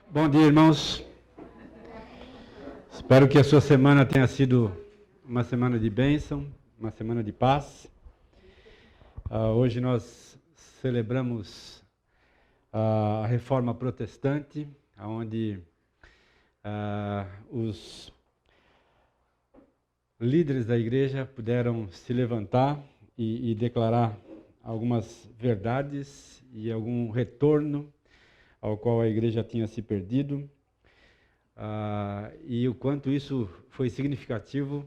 Bom dia, irmãos. Espero que a sua semana tenha sido uma semana de bênção, uma semana de paz. Hoje nós celebramos a Reforma Protestante, onde os líderes da igreja puderam se levantar e declarar algumas verdades e algum retorno ao qual a igreja tinha se perdido, e o quanto isso foi significativo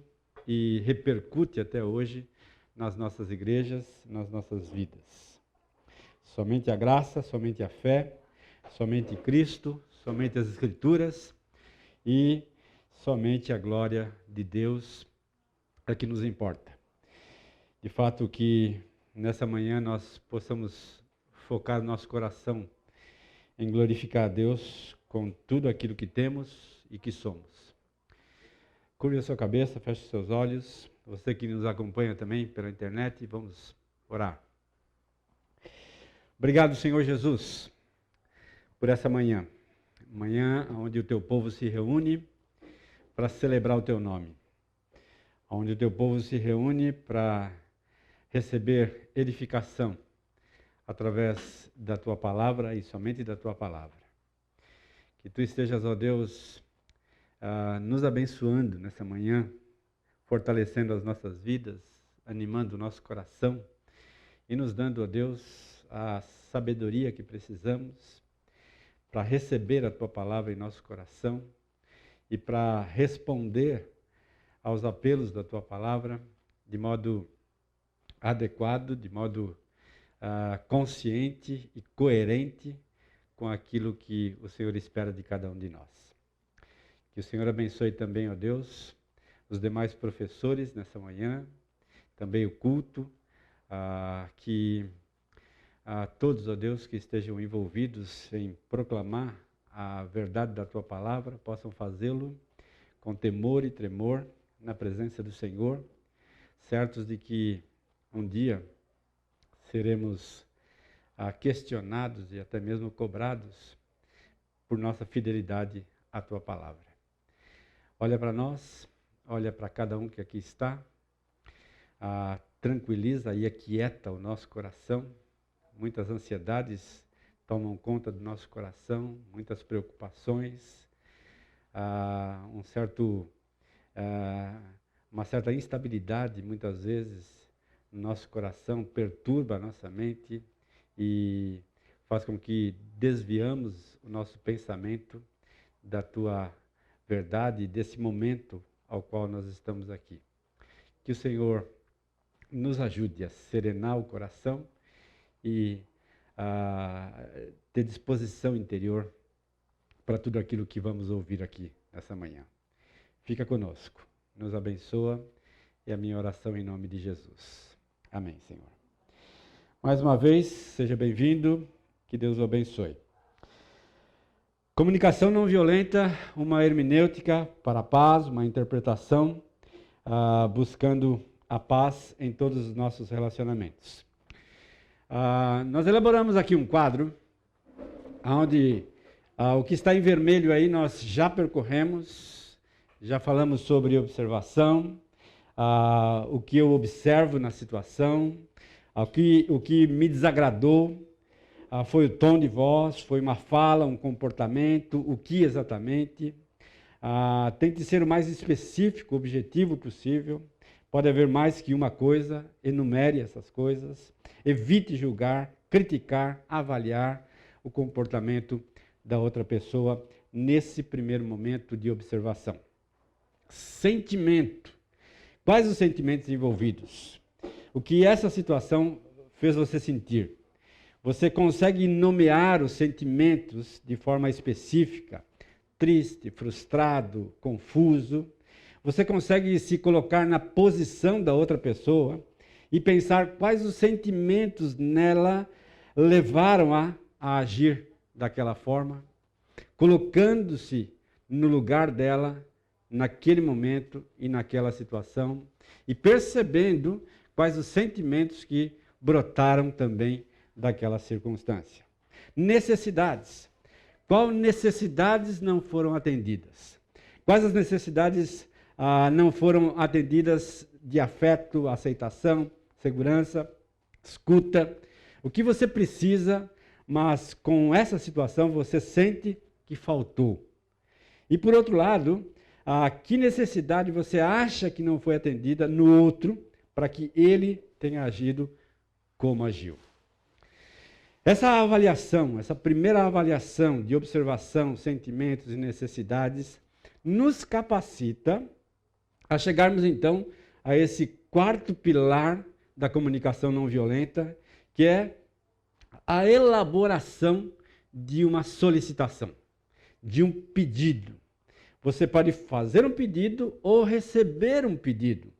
e repercute até hoje nas nossas igrejas, nas nossas vidas. Somente a graça, somente a fé, somente Cristo, somente as Escrituras e somente a glória de Deus é que nos importa. De fato que nessa manhã nós possamos focar nosso coração em glorificar a Deus com tudo aquilo que temos e que somos. Curve a sua cabeça, feche os seus olhos. Você que nos acompanha também pela internet, vamos orar. Obrigado, Senhor Jesus, por essa manhã. Manhã onde o teu povo se reúne para celebrar o teu nome. Onde o teu povo se reúne para receber edificação através da tua palavra e somente da tua palavra. Que tu estejas, ó Deus, nos abençoando nessa manhã, fortalecendo as nossas vidas, animando o nosso coração e nos dando, ó Deus, a sabedoria que precisamos para receber a tua palavra em nosso coração e para responder aos apelos da tua palavra de modo adequado, de modo consciente e coerente com aquilo que o Senhor espera de cada um de nós. Que o Senhor abençoe também, ó Deus, os demais professores nessa manhã, também o culto, que todos, ó Deus, que estejam envolvidos em proclamar a verdade da tua palavra, possam fazê-lo com temor e tremor na presença do Senhor, certos de que um dia seremos questionados e até mesmo cobrados por nossa fidelidade à tua palavra. Olha para nós, olha para cada um que aqui está, tranquiliza e aquieta o nosso coração. Muitas ansiedades tomam conta do nosso coração, muitas preocupações, uma certa instabilidade muitas vezes no nosso coração, perturba a nossa mente e faz com que desviamos o nosso pensamento da tua verdade, desse momento ao qual nós estamos aqui. Que o Senhor nos ajude a serenar o coração e ter disposição interior para tudo aquilo que vamos ouvir aqui nessa manhã. Fica conosco, nos abençoa, e a minha oração em nome de Jesus. Amém, Senhor. Mais uma vez, seja bem-vindo, que Deus o abençoe. Comunicação não violenta, uma hermenêutica para a paz, uma interpretação buscando a paz em todos os nossos relacionamentos. Nós elaboramos aqui um quadro, onde o que está em vermelho aí nós já percorremos, já falamos sobre observação, o que eu observo na situação, o que me desagradou, foi o tom de voz, foi uma fala, um comportamento, o que exatamente. Tente ser o mais específico, objetivo possível. Pode haver mais que uma coisa, enumere essas coisas. Evite julgar, criticar, avaliar o comportamento da outra pessoa nesse primeiro momento de observação. Sentimento. Quais os sentimentos envolvidos? O que essa situação fez você sentir? Você consegue nomear os sentimentos de forma específica? Triste, frustrado, confuso? Você consegue se colocar na posição da outra pessoa e pensar quais os sentimentos nela levaram a agir daquela forma? Colocando-se no lugar dela, naquele momento e naquela situação, e percebendo quais os sentimentos que brotaram também daquela circunstância. Necessidades. Quais necessidades não foram atendidas? Quais as necessidades não foram atendidas de afeto, aceitação, segurança, escuta? O que você precisa, mas com essa situação você sente que faltou? E por outro lado, que necessidade você acha que não foi atendida no outro para que ele tenha agido como agiu? Essa avaliação, essa primeira avaliação de observação, sentimentos e necessidades, nos capacita a chegarmos então a esse quarto pilar da comunicação não violenta, que é a elaboração de uma solicitação, de um pedido. Você pode fazer um pedido ou receber um pedido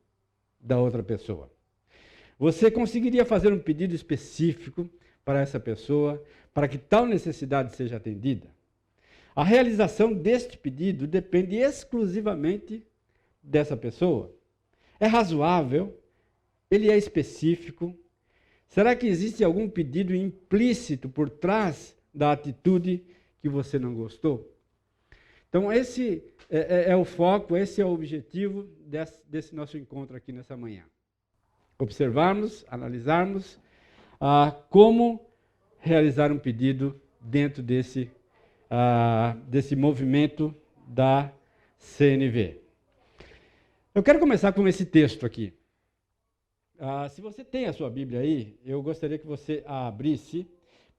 da outra pessoa. Você conseguiria fazer um pedido específico para essa pessoa, para que tal necessidade seja atendida? A realização deste pedido depende exclusivamente dessa pessoa. É razoável? Ele é específico? Será que existe algum pedido implícito por trás da atitude que você não gostou? Então, esse é o foco, esse é o objetivo desse nosso encontro aqui nessa manhã. Observarmos, analisarmos como realizar um pedido dentro desse movimento da CNV. Eu quero começar com esse texto aqui. Se você tem a sua Bíblia aí, eu gostaria que você a abrisse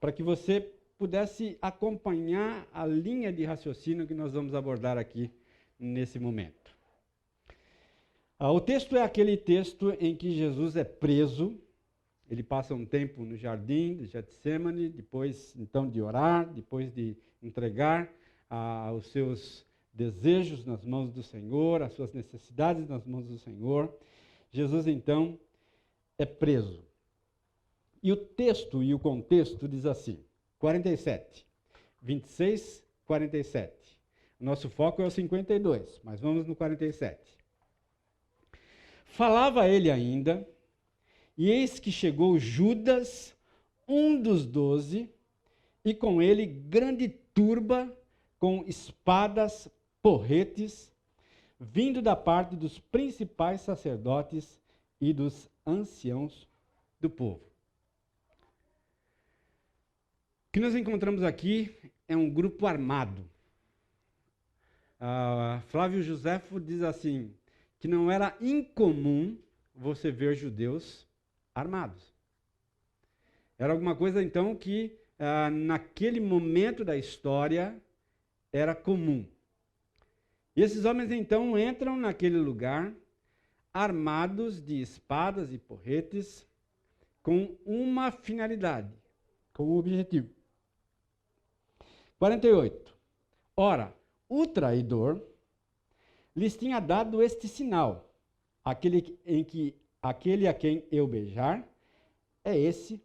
para que você pudesse acompanhar a linha de raciocínio que nós vamos abordar aqui nesse momento. O texto é aquele texto em que Jesus é preso. Ele passa um tempo no jardim de Getsemane, depois então de orar, depois de entregar os seus desejos nas mãos do Senhor, as suas necessidades nas mãos do Senhor. Jesus então é preso. E o texto e o contexto diz assim, 47, 26, 47. O nosso foco é o 52, mas vamos no 47. Falava ele ainda, e eis que chegou Judas, um dos 12, e com ele grande turba, com espadas, porretes, vindo da parte dos principais sacerdotes e dos anciãos do povo. O que nós encontramos aqui é um grupo armado. Flávio Joséfo diz assim, que não era incomum você ver judeus armados. Era alguma coisa, então, que naquele momento da história era comum. E esses homens, então, entram naquele lugar armados de espadas e porretes com uma finalidade, com um objetivo. 48. Ora, o traidor lhes tinha dado este sinal, aquele a quem eu beijar, é esse,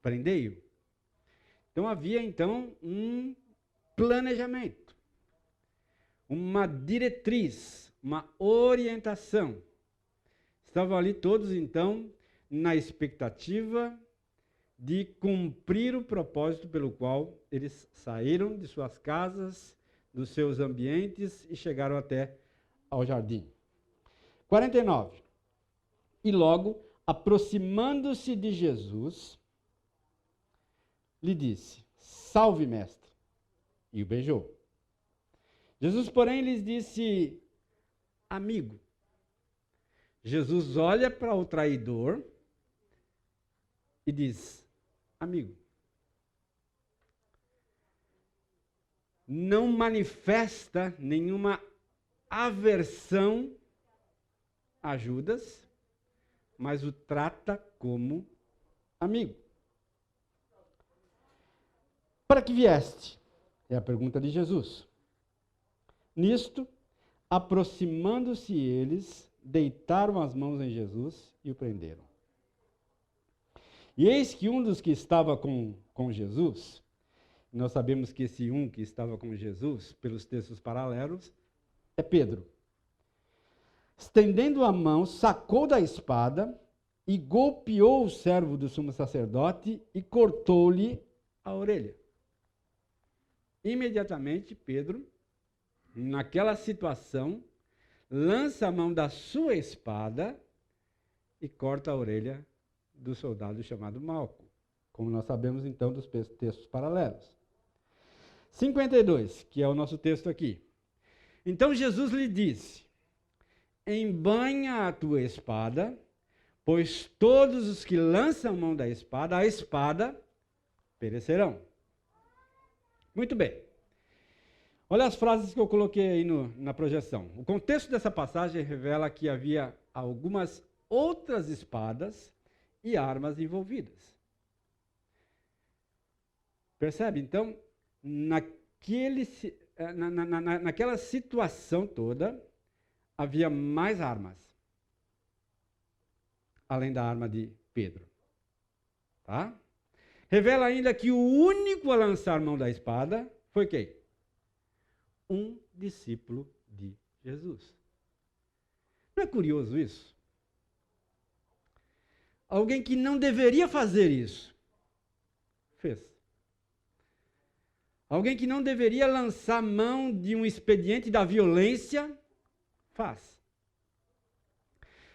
prendei-o. Então havia então um planejamento, uma diretriz, uma orientação. Estavam ali todos então na expectativa de cumprir o propósito pelo qual eles saíram de suas casas, dos seus ambientes e chegaram até ao jardim. 49. E logo, aproximando-se de Jesus, lhe disse, salve, mestre, e o beijou. Jesus, porém, lhes disse, amigo. Jesus olha para o traidor e diz, amigo. Não manifesta nenhuma aversão a Judas, mas o trata como amigo. Para que vieste? É a pergunta de Jesus. Nisto, aproximando-se eles, deitaram as mãos em Jesus e o prenderam. E eis que um dos que estava com Jesus, nós sabemos que esse um que estava com Jesus, pelos textos paralelos, é Pedro. Estendendo a mão, sacou da espada e golpeou o servo do sumo sacerdote e cortou-lhe a orelha. imediatamente Pedro, naquela situação, lança a mão da sua espada e corta a orelha do soldado chamado Malco, como nós sabemos então dos textos paralelos. 52, que é o nosso texto aqui. Então Jesus lhe disse: embainha a tua espada, pois todos os que lançam mão da espada, a espada perecerão. Muito bem. Olha as frases que eu coloquei aí na projeção. O contexto dessa passagem revela que havia algumas outras espadas e armas envolvidas. Percebe? Então, naquela situação toda, havia mais armas, além da arma de Pedro. Tá? Revela ainda que o único a lançar mão da espada foi quem? Um discípulo de Jesus. Não é curioso isso? Alguém que não deveria fazer isso, fez. Alguém que não deveria lançar mão de um expediente da violência, faz.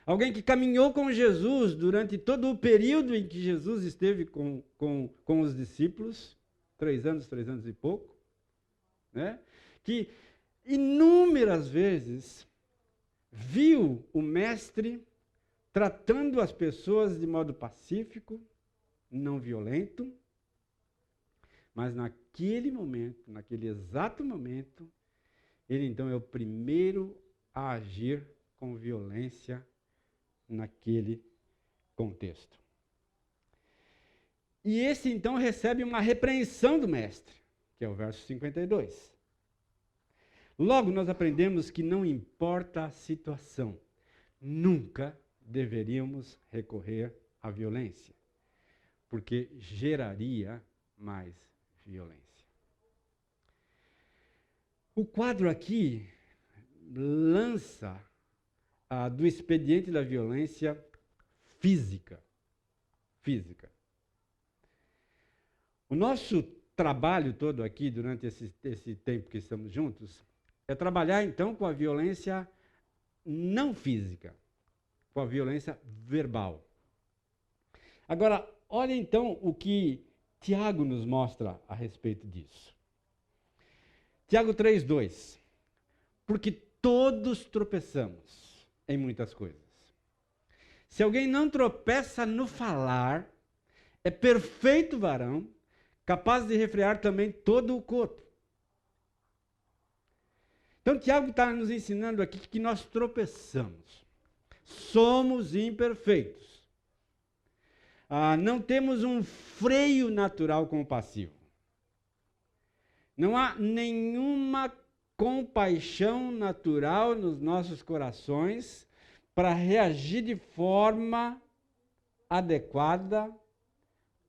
Alguém que caminhou com Jesus durante todo o período em que Jesus esteve com os discípulos, 3 anos e pouco, né? Que inúmeras vezes viu o mestre tratando as pessoas de modo pacífico, não violento, mas naquele momento, naquele exato momento, ele então é o primeiro a agir com violência naquele contexto. E esse então recebe uma repreensão do mestre, que é o verso 52. Logo, nós aprendemos que não importa a situação, nunca deveríamos recorrer à violência, porque geraria mais violência. O quadro aqui lança do expediente da violência física. O nosso trabalho todo aqui, durante esse tempo que estamos juntos, é trabalhar então com a violência não física, com a violência verbal. Agora, olha então o que Tiago nos mostra a respeito disso. Tiago 3:2. Porque todos tropeçamos em muitas coisas. Se alguém não tropeça no falar, é perfeito varão, capaz de refrear também todo o corpo. Então, Tiago está nos ensinando aqui que nós tropeçamos. Somos imperfeitos. Não temos um freio natural compassivo. Não há nenhuma compaixão natural nos nossos corações para reagir de forma adequada,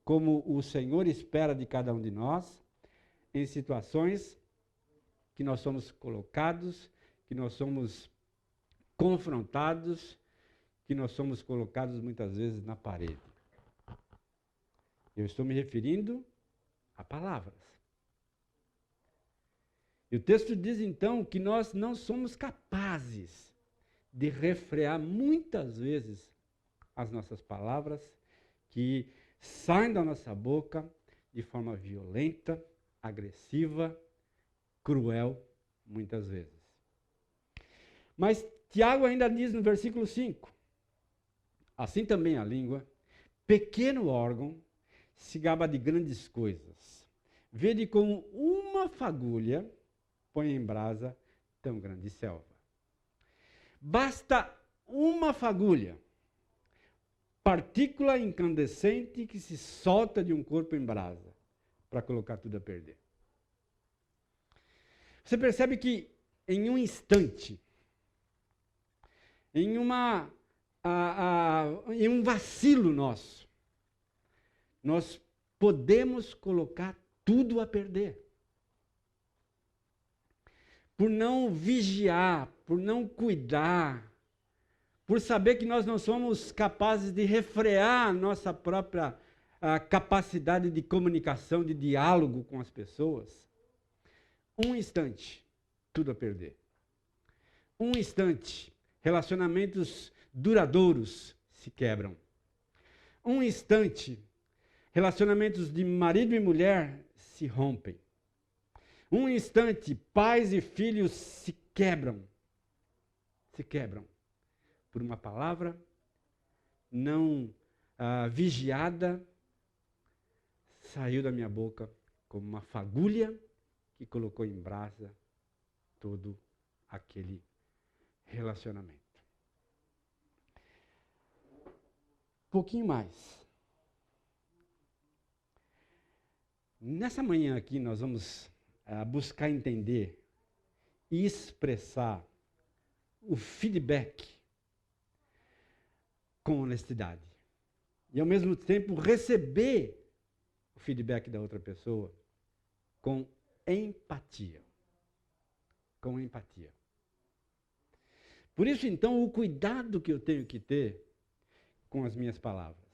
como o Senhor espera de cada um de nós, em situações que nós somos colocados, que nós somos confrontados, que nós somos colocados muitas vezes na parede. Eu estou me referindo a palavras. E o texto diz então que nós não somos capazes de refrear muitas vezes as nossas palavras que saem da nossa boca de forma violenta, agressiva, cruel, muitas vezes. Mas Tiago ainda diz no versículo 5, assim também a língua, pequeno órgão, se gaba de grandes coisas. Vede como uma fagulha põe em brasa tão grande selva. Basta uma fagulha, partícula incandescente que se solta de um corpo em brasa, para colocar tudo a perder. Você percebe que em um instante, em um vacilo nosso, nós podemos colocar tudo a perder. Por não vigiar, por não cuidar, por saber que nós não somos capazes de refrear a nossa própria capacidade de comunicação, de diálogo com as pessoas. Um instante, tudo a perder. Um instante, relacionamentos duradouros se quebram. Um instante, relacionamentos de marido e mulher se rompem. Um instante, pais e filhos se quebram. Se quebram por uma palavra não vigiada, saiu da minha boca como uma fagulha que colocou em brasa todo aquele relacionamento. Pouquinho mais. Nessa manhã aqui nós vamos buscar entender e expressar o feedback com honestidade. E ao mesmo tempo receber o feedback da outra pessoa com empatia. Com empatia. Por isso, então, o cuidado que eu tenho que ter com as minhas palavras.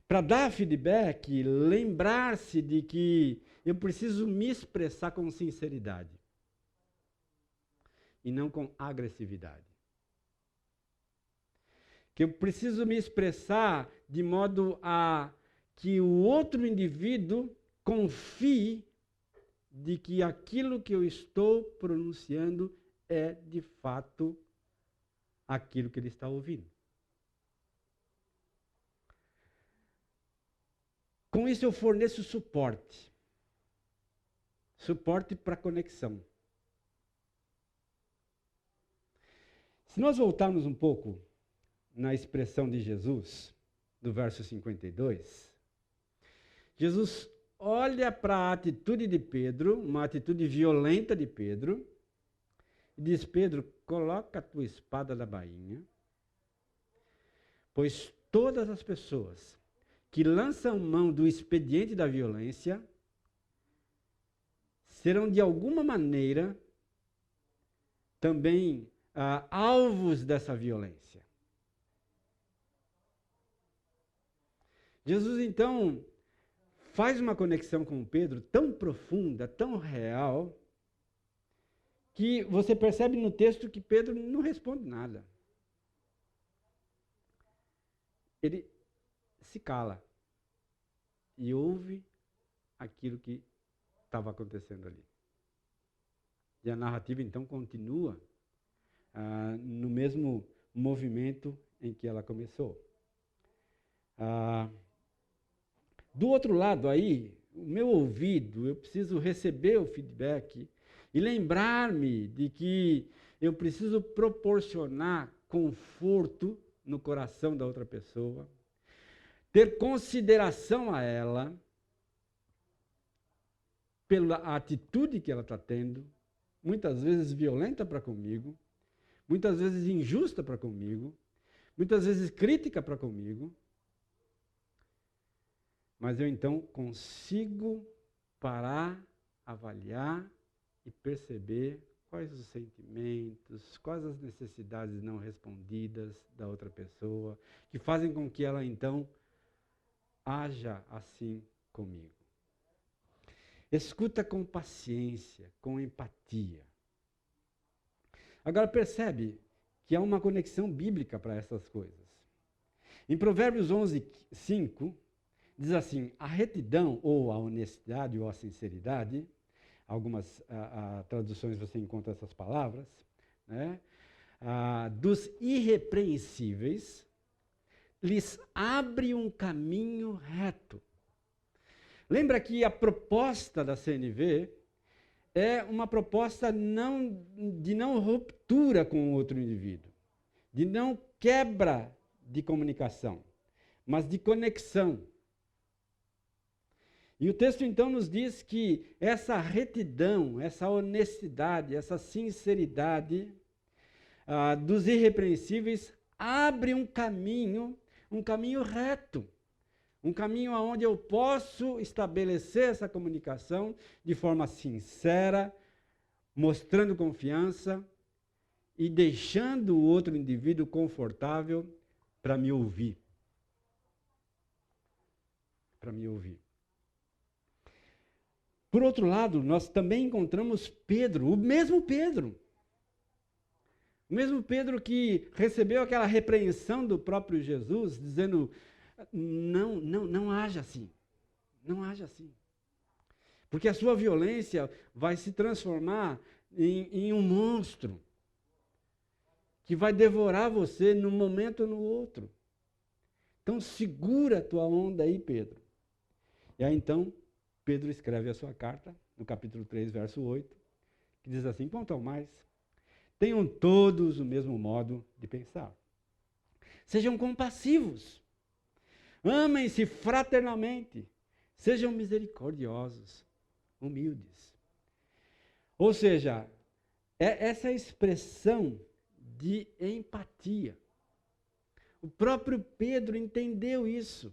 Para dar feedback, lembrar-se de que eu preciso me expressar com sinceridade e não com agressividade. Que eu preciso me expressar de modo a que o outro indivíduo confie de que aquilo que eu estou pronunciando é, de fato, aquilo que ele está ouvindo. Com isso eu forneço suporte. Suporte para a conexão. Se nós voltarmos um pouco na expressão de Jesus, do verso 52, Jesus olha para a atitude de Pedro, uma atitude violenta de Pedro, e diz: Pedro, coloca a tua espada na bainha, pois todas as pessoas que lançam mão do expediente da violência serão de alguma maneira também alvos dessa violência. Jesus, então, faz uma conexão com Pedro tão profunda, tão real, que você percebe no texto que Pedro não responde nada. Ele se cala e ouve aquilo que estava acontecendo ali. E a narrativa, então, continua no mesmo movimento em que ela começou. Do outro lado aí, o meu ouvido, eu preciso receber o feedback e lembrar-me de que eu preciso proporcionar conforto no coração da outra pessoa, ter consideração a ela pela atitude que ela está tendo, muitas vezes violenta para comigo, muitas vezes injusta para comigo, muitas vezes crítica para comigo. Mas eu então consigo parar, avaliar e perceber quais os sentimentos, quais as necessidades não respondidas da outra pessoa, que fazem com que ela então haja assim comigo. Escuta com paciência, com empatia. Agora percebe que há uma conexão bíblica para essas coisas. Em Provérbios 11, 5, diz assim: a retidão, ou a honestidade, ou a sinceridade, algumas traduções você encontra essas palavras, né? Dos irrepreensíveis, lhes abre um caminho reto. Lembra que a proposta da CNV é uma proposta de não ruptura com o outro indivíduo, de não quebra de comunicação, mas de conexão. E o texto então nos diz que essa retidão, essa honestidade, essa sinceridade dos irrepreensíveis abre um caminho reto. Um caminho onde eu posso estabelecer essa comunicação de forma sincera, mostrando confiança e deixando o outro indivíduo confortável para me ouvir. Para me ouvir. Por outro lado, nós também encontramos Pedro, o mesmo Pedro. O mesmo Pedro que recebeu aquela repreensão do próprio Jesus, dizendo, não haja assim. Não haja assim. Porque a sua violência vai se transformar em um monstro que vai devorar você num momento ou no outro. Então segura a tua onda aí, Pedro. E aí então, Pedro escreve a sua carta, no capítulo 3, verso 8, que diz assim, quanto ao mais, tenham todos o mesmo modo de pensar. Sejam compassivos. Amem-se fraternalmente. Sejam misericordiosos, humildes. Ou seja, essa expressão de empatia. O próprio Pedro entendeu isso.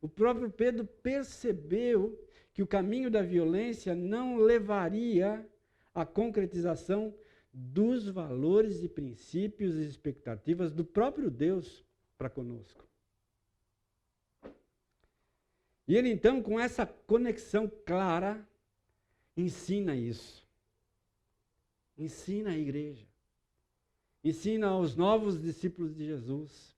O próprio Pedro percebeu que o caminho da violência não levaria à concretização dos valores e princípios e expectativas do próprio Deus para conosco. E ele então, com essa conexão clara, ensina isso. Ensina a igreja. Ensina aos novos discípulos de Jesus.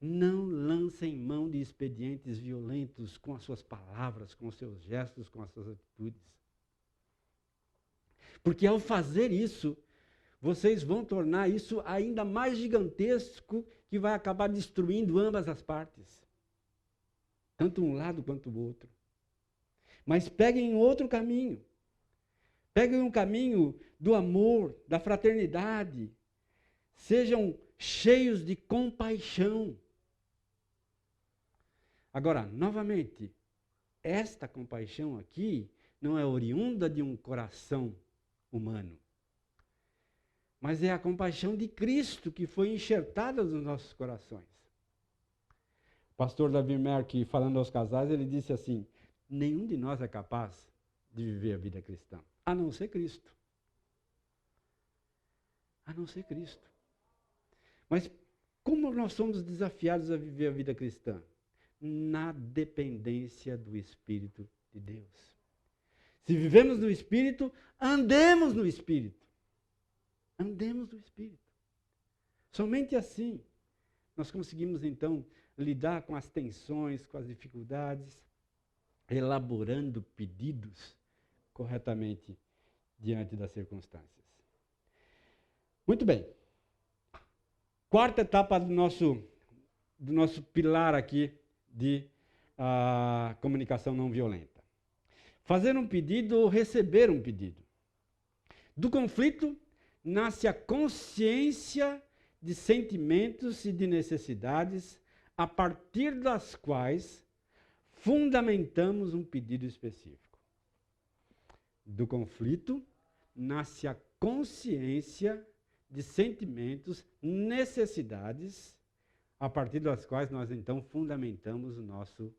Não lancem mão de expedientes violentos com as suas palavras, com os seus gestos, com as suas atitudes. Porque ao fazer isso, vocês vão tornar isso ainda mais gigantesco, que vai acabar destruindo ambas as partes. Tanto um lado quanto o outro. Mas peguem outro caminho. Peguem um caminho do amor, da fraternidade. Sejam cheios de compaixão. Agora, novamente, esta compaixão aqui não é oriunda de um coração humano, mas é a compaixão de Cristo que foi enxertada nos nossos corações. O pastor Davi Merck, falando aos casais, ele disse assim, nenhum de nós é capaz de viver a vida cristã, a não ser Cristo. A não ser Cristo. Mas como nós somos desafiados a viver a vida cristã? Na dependência do Espírito de Deus. Se vivemos no Espírito, andemos no Espírito. Andemos no Espírito. Somente assim nós conseguimos então lidar com as tensões, com as dificuldades, elaborando pedidos corretamente diante das circunstâncias. Muito bem. Quarta etapa do nosso pilar aqui de comunicação não violenta. Fazer um pedido ou receber um pedido. Do conflito nasce a consciência de sentimentos e de necessidades a partir das quais fundamentamos um pedido específico. Do conflito nasce a consciência de sentimentos, necessidades, a partir das quais nós então fundamentamos o nosso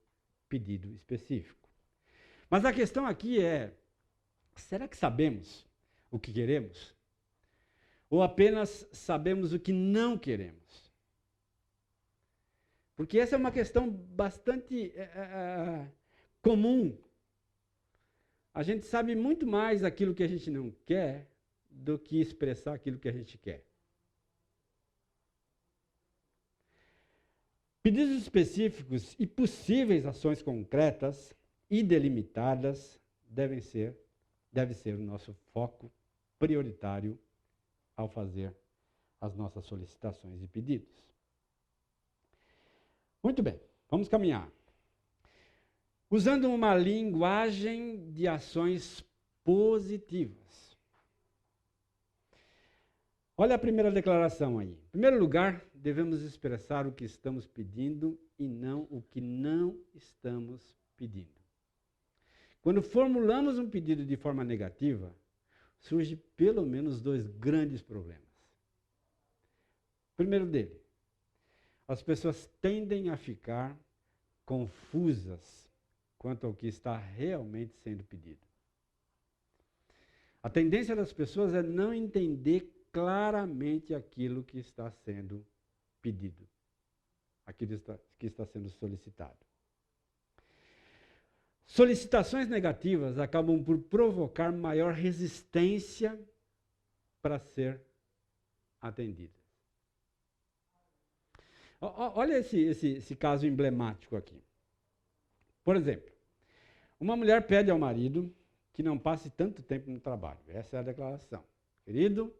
pedido específico. Mas a questão aqui é, será que sabemos o que queremos? Ou apenas sabemos o que não queremos? Porque essa é uma questão bastante comum. A gente sabe muito mais aquilo que a gente não quer do que expressar aquilo que a gente quer. Pedidos específicos e possíveis ações concretas e delimitadas deve ser o nosso foco prioritário ao fazer as nossas solicitações e pedidos. Muito bem, vamos caminhar. Usando uma linguagem de ações positivas. Olha a primeira declaração aí. Em primeiro lugar, devemos expressar o que estamos pedindo e não o que não estamos pedindo. Quando formulamos um pedido de forma negativa, surge pelo menos dois grandes problemas. O primeiro dele, as pessoas tendem a ficar confusas quanto ao que está realmente sendo pedido. A tendência das pessoas é não entender claramente aquilo que está sendo pedido, aquilo que está sendo solicitado. solicitações negativas acabam por provocar maior resistência para ser atendidas. Olha esse caso emblemático aqui. Por exemplo, uma mulher pede ao marido que não passe tanto tempo no trabalho. Essa é a declaração. Querido,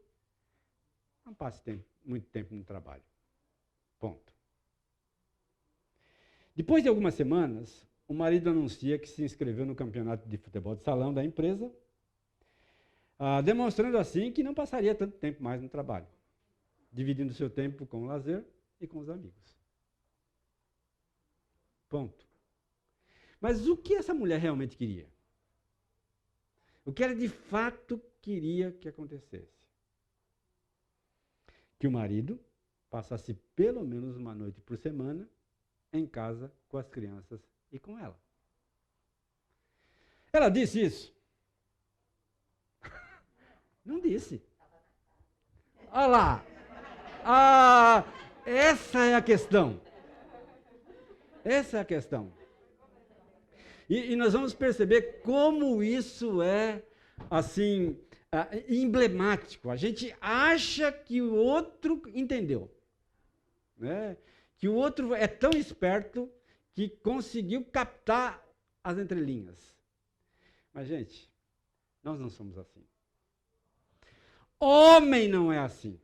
não passe muito tempo no trabalho. Ponto. Depois de algumas semanas, o marido anuncia que se inscreveu no campeonato de futebol de salão da empresa, demonstrando assim que não passaria tanto tempo mais no trabalho, dividindo seu tempo com o lazer e com os amigos. Ponto. Mas o que essa mulher realmente queria? O que ela de fato queria que acontecesse? Que o marido passasse pelo menos uma noite por semana em casa com as crianças e com ela. Ela disse isso? Não disse. Olha lá. Essa é a questão. Essa é a questão. E nós vamos perceber como isso é, assim, emblemático. A gente acha que o outro entendeu, né? Que o outro é tão esperto que conseguiu captar as entrelinhas. Mas, gente, nós não somos assim. Homem não é assim.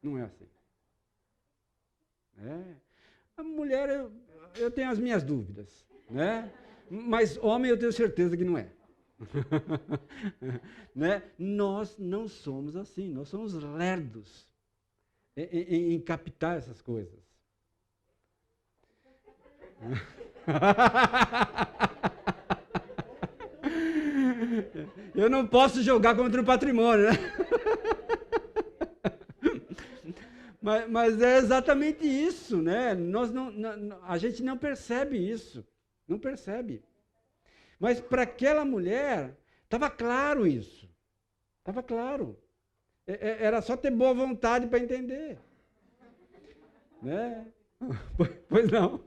Não é assim. A mulher, eu tenho as minhas dúvidas, né? Mas homem eu tenho certeza que não é. Né? Nós não somos assim, nós somos lerdos em captar essas coisas. Eu não posso jogar contra o patrimônio, né? Mas é exatamente isso, né? A gente não percebe isso, não percebe. Mas para aquela mulher, estava claro isso. Estava claro. Era só ter boa vontade para entender. Né? Pois não.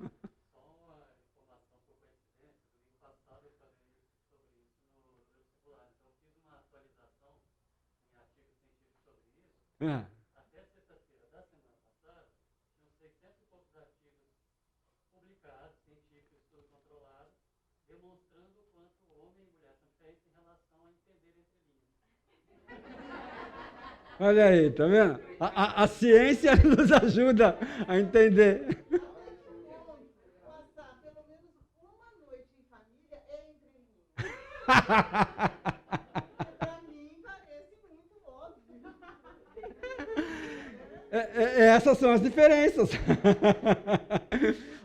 Ah. Até sexta-feira da semana passada, tinham 600 e poucos artigos publicados, científicos, estudos controlados, demonstrando o quanto homem e mulher são diferentes em relação a entender entre linhas. Olha aí, tá vendo? A ciência nos ajuda a entender. Passar pelo menos uma noite em família é entre linhas. Para mim parece muito óbvio. Essas são as diferenças.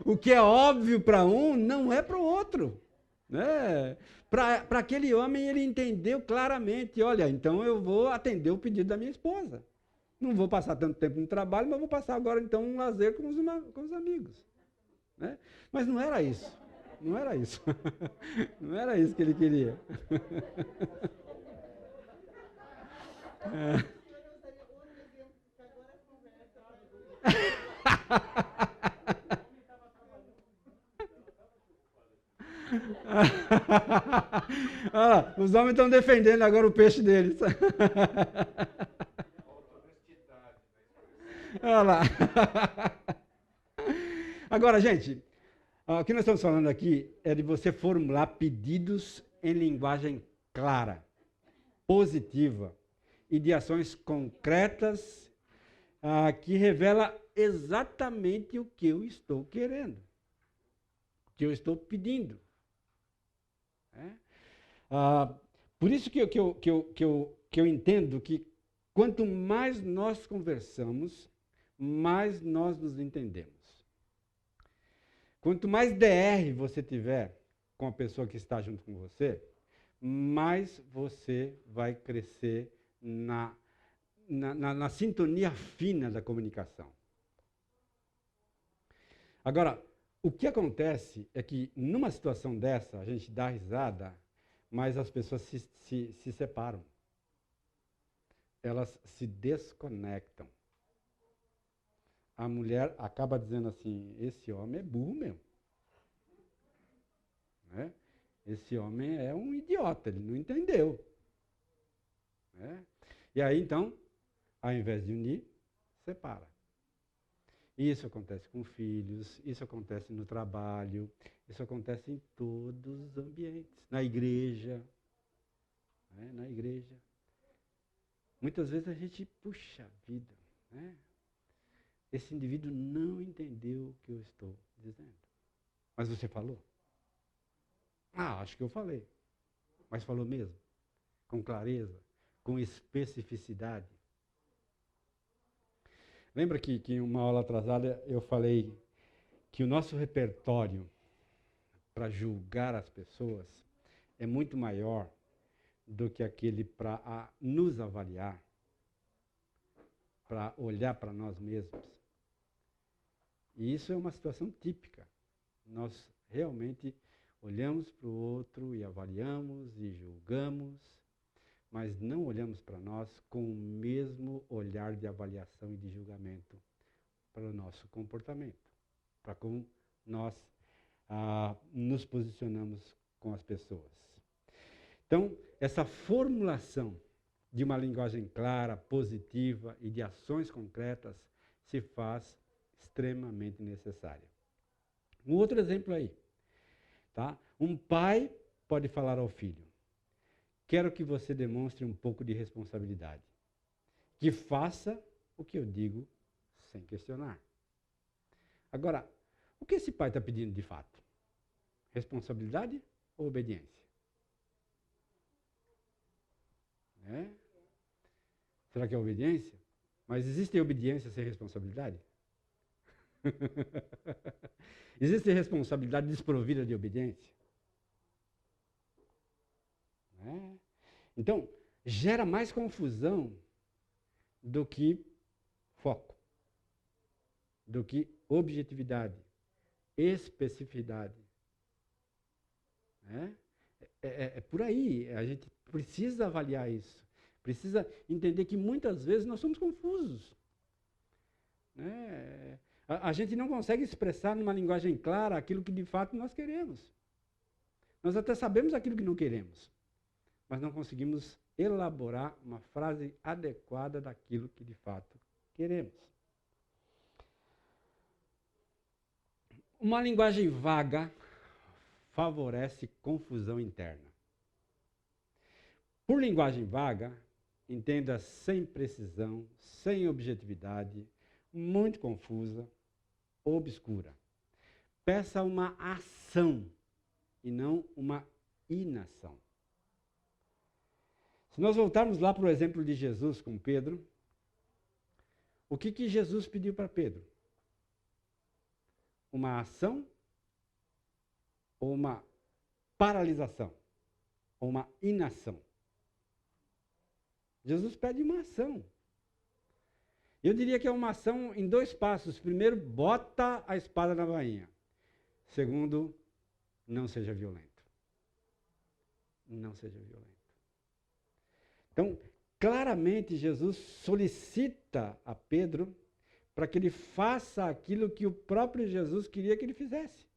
O que é óbvio para um não é para o outro. Né? Para aquele homem, ele entendeu claramente: olha, então eu vou atender o pedido da minha esposa. Não vou passar tanto tempo no trabalho, mas vou passar agora então um lazer com os amigos. Né? Mas não era isso. Não era isso. Não era isso que ele queria. Os homens estão defendendo agora o peixe deles. Olha lá. Agora, gente, o que nós estamos falando aqui é de você formular pedidos em linguagem clara, positiva e de ações concretas que revela exatamente o que eu estou querendo, o que eu estou pedindo. Por isso que eu entendo que quanto mais nós conversamos, mais nós nos entendemos. Quanto mais DR você tiver com a pessoa que está junto com você, mais você vai crescer na sintonia fina da comunicação. Agora, o que acontece é que, numa situação dessa, a gente dá risada, mas as pessoas se separam. Elas se desconectam. A mulher acaba dizendo assim: esse homem é burro mesmo. né? Esse homem é um idiota, ele não entendeu. Né? E aí, então, ao invés de unir, separa. Isso acontece com filhos, isso acontece no trabalho, isso acontece em todos os ambientes. Na igreja. Né? Na igreja. Muitas vezes a gente, puxa vida, né? Esse indivíduo não entendeu o que eu estou dizendo. Mas você falou? Ah, acho que eu falei. Mas falou mesmo? Com clareza? Com especificidade? Lembra que em uma aula atrasada eu falei que o nosso repertório para julgar as pessoas é muito maior do que aquele para nos avaliar, para olhar para nós mesmos. E isso é uma situação típica. Nós realmente olhamos para o outro e avaliamos e julgamos, mas não olhamos para nós com o mesmo olhar de avaliação e de julgamento para o nosso comportamento, para como nós nos posicionamos com as pessoas. Então, essa formulação de uma linguagem clara, positiva e de ações concretas se faz extremamente necessária. Um outro exemplo aí. Tá? Um pai pode falar ao filho: quero que você demonstre um pouco de responsabilidade. Que faça o que eu digo sem questionar. Agora, o que esse pai está pedindo de fato? Responsabilidade ou obediência? É? Será que é obediência? Mas existe obediência sem responsabilidade? Existe responsabilidade desprovida de obediência? É? Então, gera mais confusão do que foco, do que objetividade, especificidade. É por aí, a gente precisa avaliar isso. Precisa entender que muitas vezes nós somos confusos. Né? A gente não consegue expressar numa linguagem clara aquilo que de fato nós queremos. Nós até sabemos aquilo que não queremos, mas não conseguimos elaborar uma frase adequada daquilo que de fato queremos. Uma linguagem vaga favorece confusão interna. Por linguagem vaga, entenda sem precisão, sem objetividade, muito confusa, obscura. Peça uma ação e não uma inação. Se nós voltarmos lá para o exemplo de Jesus com Pedro, o que Jesus pediu para Pedro? Uma ação ou uma paralisação? Ou uma inação? Jesus pede uma ação. Eu diria que é uma ação em 2 passos. Primeiro, bota a espada na bainha. Segundo, não seja violento. Não seja violento. Então, claramente, Jesus solicita a Pedro para que ele faça aquilo que o próprio Jesus queria que ele fizesse.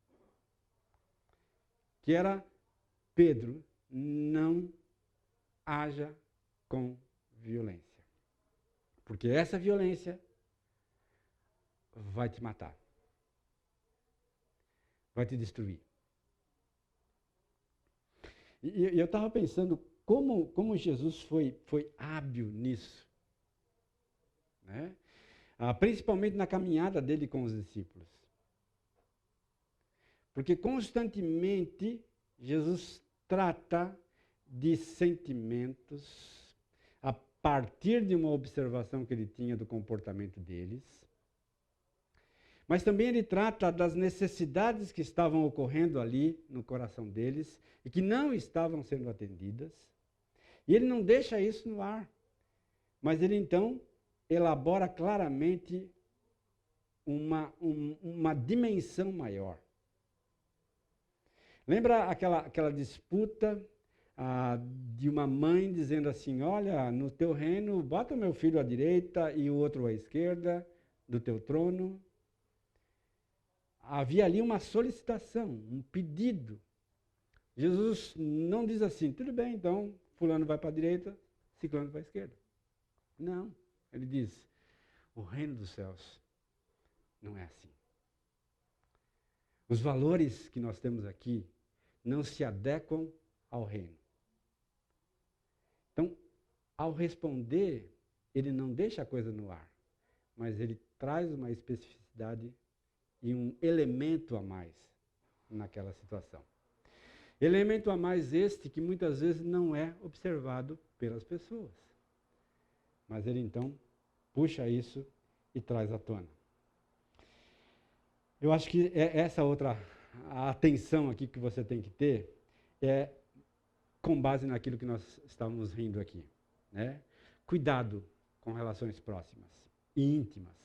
Que era: Pedro, não haja com violência. Porque essa violência vai te matar. Vai te destruir. E eu estava pensando como Jesus foi hábil nisso. Né? Principalmente na caminhada dele com os discípulos. Porque constantemente Jesus trata de sentimentos a partir de uma observação que ele tinha do comportamento deles. Mas também ele trata das necessidades que estavam ocorrendo ali no coração deles e que não estavam sendo atendidas. E ele não deixa isso no ar. Mas ele então elabora claramente uma dimensão maior. Lembra aquela disputa de uma mãe dizendo assim: olha, no teu reino, bota o meu filho à direita e o outro à esquerda do teu trono? Havia ali uma solicitação, um pedido. Jesus não diz assim, tudo bem, então, fulano vai para a direita, ciclano para a esquerda. Não, ele diz, o reino dos céus não é assim. Os valores que nós temos aqui não se adequam ao reino. Então, ao responder, ele não deixa a coisa no ar, mas ele traz uma especificidade e um elemento a mais naquela situação. Elemento a mais este que muitas vezes não é observado pelas pessoas. Mas ele então puxa isso e traz à tona. Eu acho que essa outra a atenção aqui que você tem que ter é com base naquilo que nós estávamos rindo aqui, né? Cuidado com relações próximas e íntimas,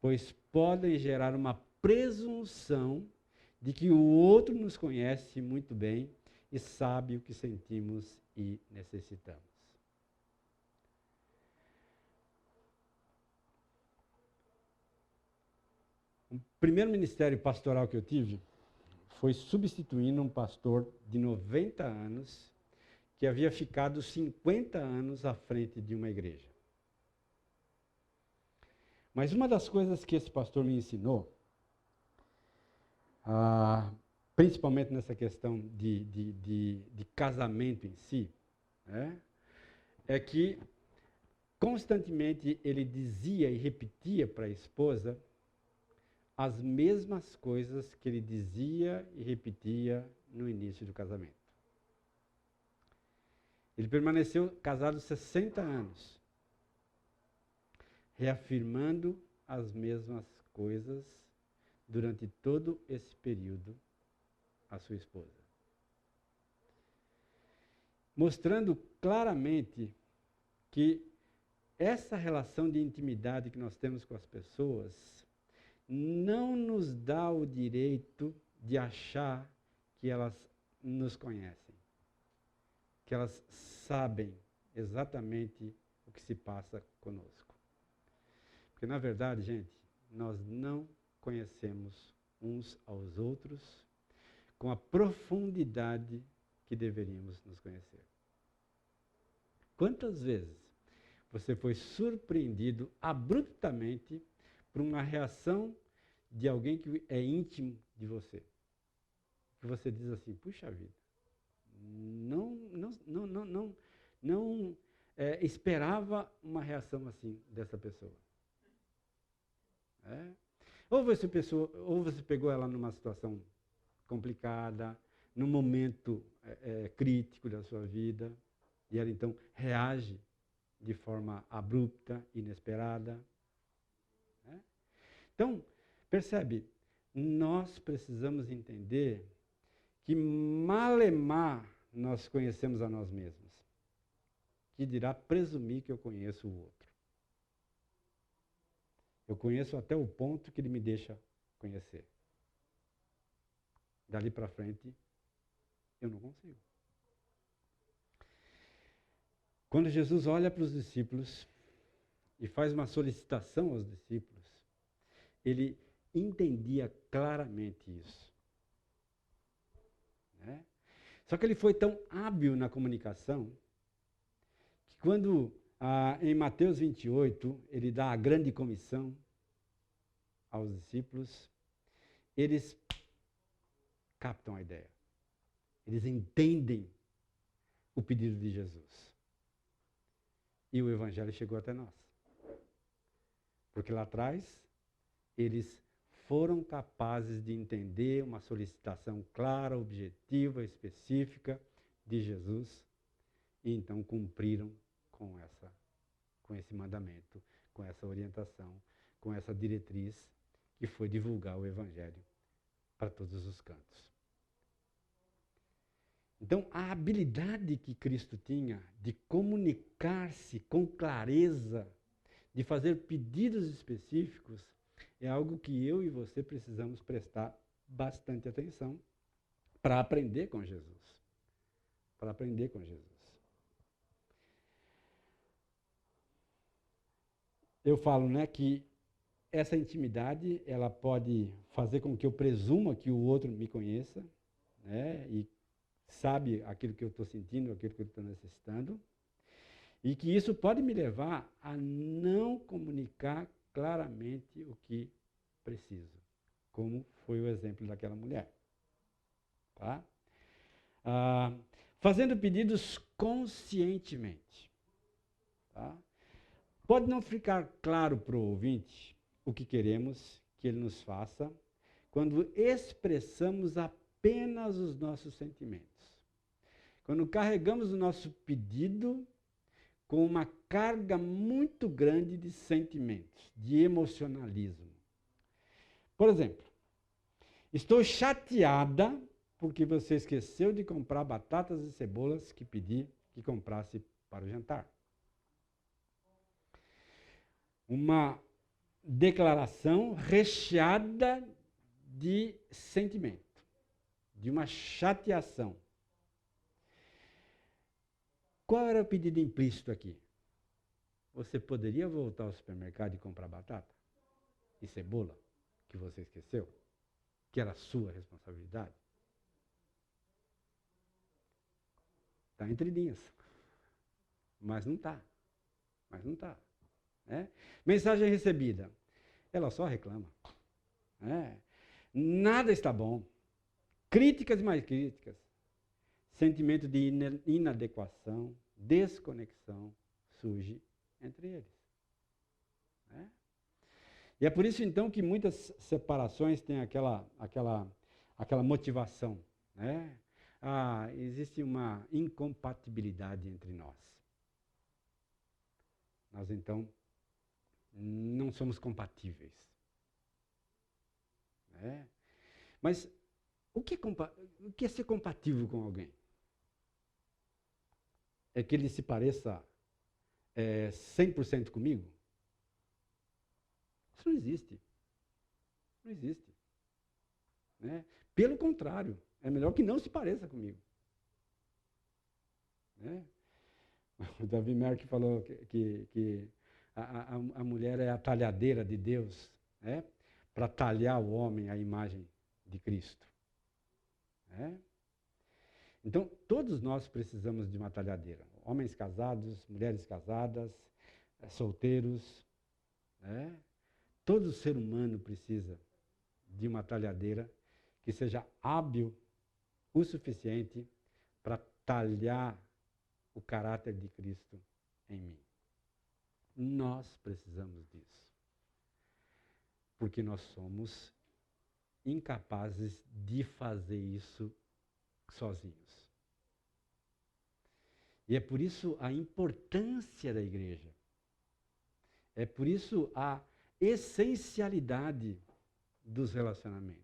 pois podem gerar uma presunção de que o outro nos conhece muito bem e sabe o que sentimos e necessitamos. O primeiro ministério pastoral que eu tive foi substituindo um pastor de 90 anos que havia ficado 50 anos à frente de uma igreja. Mas uma das coisas que esse pastor me ensinou, principalmente nessa questão de casamento em si, né, é que constantemente ele dizia e repetia para a esposa as mesmas coisas que ele dizia e repetia no início do casamento. Ele permaneceu casado 60 anos, reafirmando as mesmas coisas durante todo esse período à sua esposa. Mostrando claramente que essa relação de intimidade que nós temos com as pessoas não nos dá o direito de achar que elas nos conhecem, que elas sabem exatamente o que se passa conosco. Porque, na verdade, gente, nós não conhecemos uns aos outros com a profundidade que deveríamos nos conhecer. Quantas vezes você foi surpreendido abruptamente por uma reação de alguém que é íntimo de você? Que você diz assim, puxa vida, não esperava uma reação assim dessa pessoa. Ou você pegou ela numa situação complicada, num momento crítico da sua vida, e ela então reage de forma abrupta, inesperada. Então, percebe, nós precisamos entender que malemar nós conhecemos a nós mesmos, que dirá presumir que eu conheço o outro. Eu conheço até o ponto que ele me deixa conhecer. Dali para frente, eu não consigo. Quando Jesus olha para os discípulos e faz uma solicitação aos discípulos, ele entendia claramente isso. Né? Só que ele foi tão hábil na comunicação que quando, em Mateus 28, ele dá a grande comissão aos discípulos, eles captam a ideia. Eles entendem o pedido de Jesus. E o evangelho chegou até nós. Porque lá atrás, eles foram capazes de entender uma solicitação clara, objetiva, específica de Jesus, e então cumpriram com esse mandamento, com essa orientação, com essa diretriz, que foi divulgar o evangelho para todos os cantos. Então, a habilidade que Cristo tinha de comunicar-se com clareza, de fazer pedidos específicos, é algo que eu e você precisamos prestar bastante atenção para aprender com Jesus. Para aprender com Jesus. Eu falo, né, que essa intimidade, ela pode fazer com que eu presuma que o outro me conheça, né, e sabe aquilo que eu estou sentindo, aquilo que eu estou necessitando, e que isso pode me levar a não comunicar claramente o que preciso, como foi o exemplo daquela mulher. Tá? Fazendo pedidos conscientemente. Tá? Pode não ficar claro para o ouvinte o que queremos que ele nos faça quando expressamos apenas os nossos sentimentos. Quando carregamos o nosso pedido com uma carga muito grande de sentimentos, de emocionalismo. Por exemplo, estou chateada porque você esqueceu de comprar batatas e cebolas que pedi que comprasse para o jantar. Uma declaração recheada de sentimento, de uma chateação. Qual era o pedido implícito aqui? Você poderia voltar ao supermercado e comprar batata e cebola que você esqueceu, que era sua responsabilidade? Está entre linhas. Mas não está. Né? Mensagem recebida. Ela só reclama. Nada está bom. Críticas e mais críticas. Sentimento de inadequação, desconexão surge entre eles. Né? E é por isso, então, que muitas separações têm aquela motivação. Né? Existe uma incompatibilidade entre nós. Nós, então, não somos compatíveis. Né? Mas o que é ser compatível com alguém? É que ele se pareça 100% comigo? Isso não existe. Não existe. Né? Pelo contrário, é melhor que não se pareça comigo. Né? O Davi Merck falou que a mulher é a talhadeira de Deus, né? Para talhar o homem à imagem de Cristo. Né? Então, todos nós precisamos de uma talhadeira. Homens casados, mulheres casadas, solteiros. Né? Todo ser humano precisa de uma talhadeira que seja hábil o suficiente para talhar o caráter de Cristo em mim. Nós precisamos disso. Porque nós somos incapazes de fazer isso sozinhos. E é por isso a importância da igreja. É por isso a essencialidade dos relacionamentos.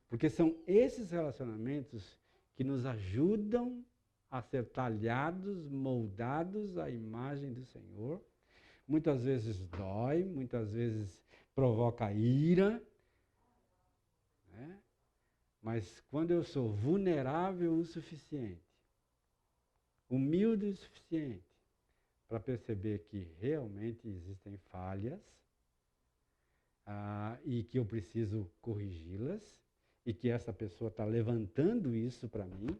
Porque são esses relacionamentos que nos ajudam a ser talhados, moldados à imagem do Senhor. Muitas vezes dói, muitas vezes provoca ira. Né? Mas quando eu sou vulnerável o suficiente, humilde o suficiente, para perceber que realmente existem falhas e que eu preciso corrigi-las, e que essa pessoa está levantando isso para mim,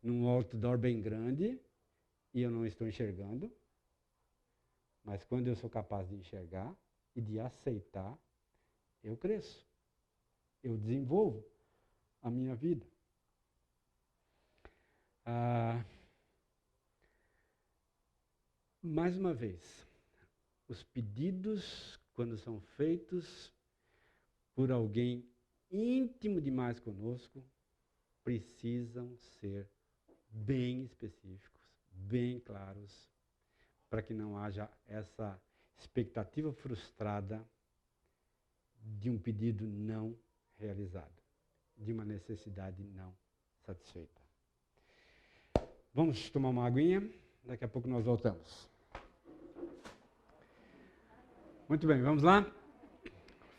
num outdoor bem grande, e eu não estou enxergando, mas quando eu sou capaz de enxergar e de aceitar, eu cresço, eu desenvolvo a minha vida. Mais uma vez, os pedidos, quando são feitos por alguém íntimo demais conosco, precisam ser bem específicos, bem claros, para que não haja essa expectativa frustrada de um pedido não realizado, de uma necessidade não satisfeita. Vamos tomar uma aguinha, daqui a pouco nós voltamos. Muito bem, vamos lá?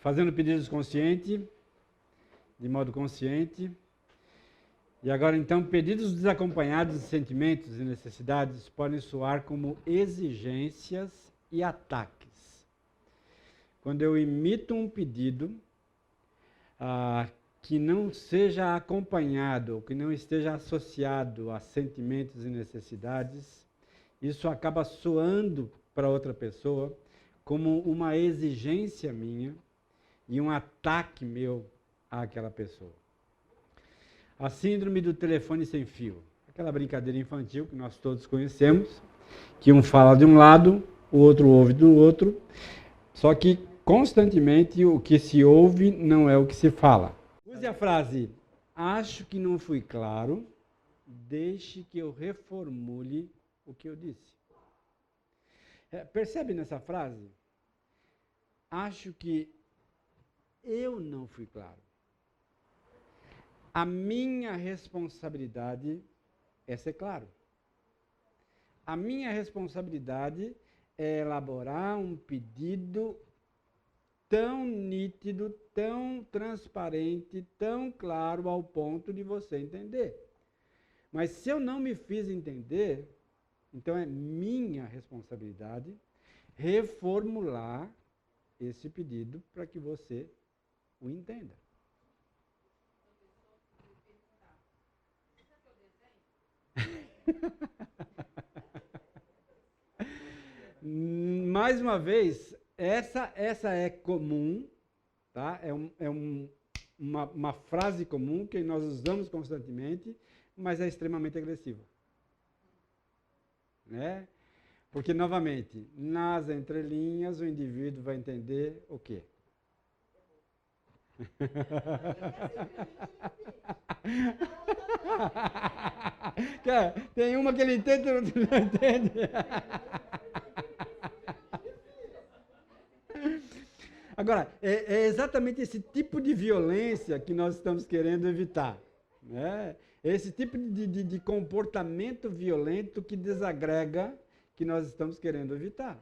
Fazendo pedidos de modo consciente. E agora, então, pedidos desacompanhados de sentimentos e necessidades podem soar como exigências e ataques. Quando eu imito um pedido que não seja acompanhado, ou que não esteja associado a sentimentos e necessidades, isso acaba soando para outra pessoa como uma exigência minha e um ataque meu àquela pessoa. A síndrome do telefone sem fio, aquela brincadeira infantil que nós todos conhecemos, que um fala de um lado, o outro ouve do outro, só que constantemente o que se ouve não é o que se fala. Use a frase, acho que não fui claro, deixe que eu reformule o que eu disse. Percebe nessa frase? Acho que eu não fui claro. A minha responsabilidade é ser claro. A minha responsabilidade é elaborar um pedido tão nítido, tão transparente, tão claro ao ponto de você entender. Mas se eu não me fiz entender, então é minha responsabilidade reformular esse pedido para que você o entenda. Mais uma vez, essa é comum, tá? Uma frase comum que nós usamos constantemente, mas é extremamente agressiva. Né? Porque, novamente, nas entrelinhas, o indivíduo vai entender o quê? Tem uma que ele entende e outra não entende. Agora, é exatamente esse tipo de violência que nós estamos querendo evitar. Né? Esse tipo de comportamento violento que desagrega que nós estamos querendo evitar.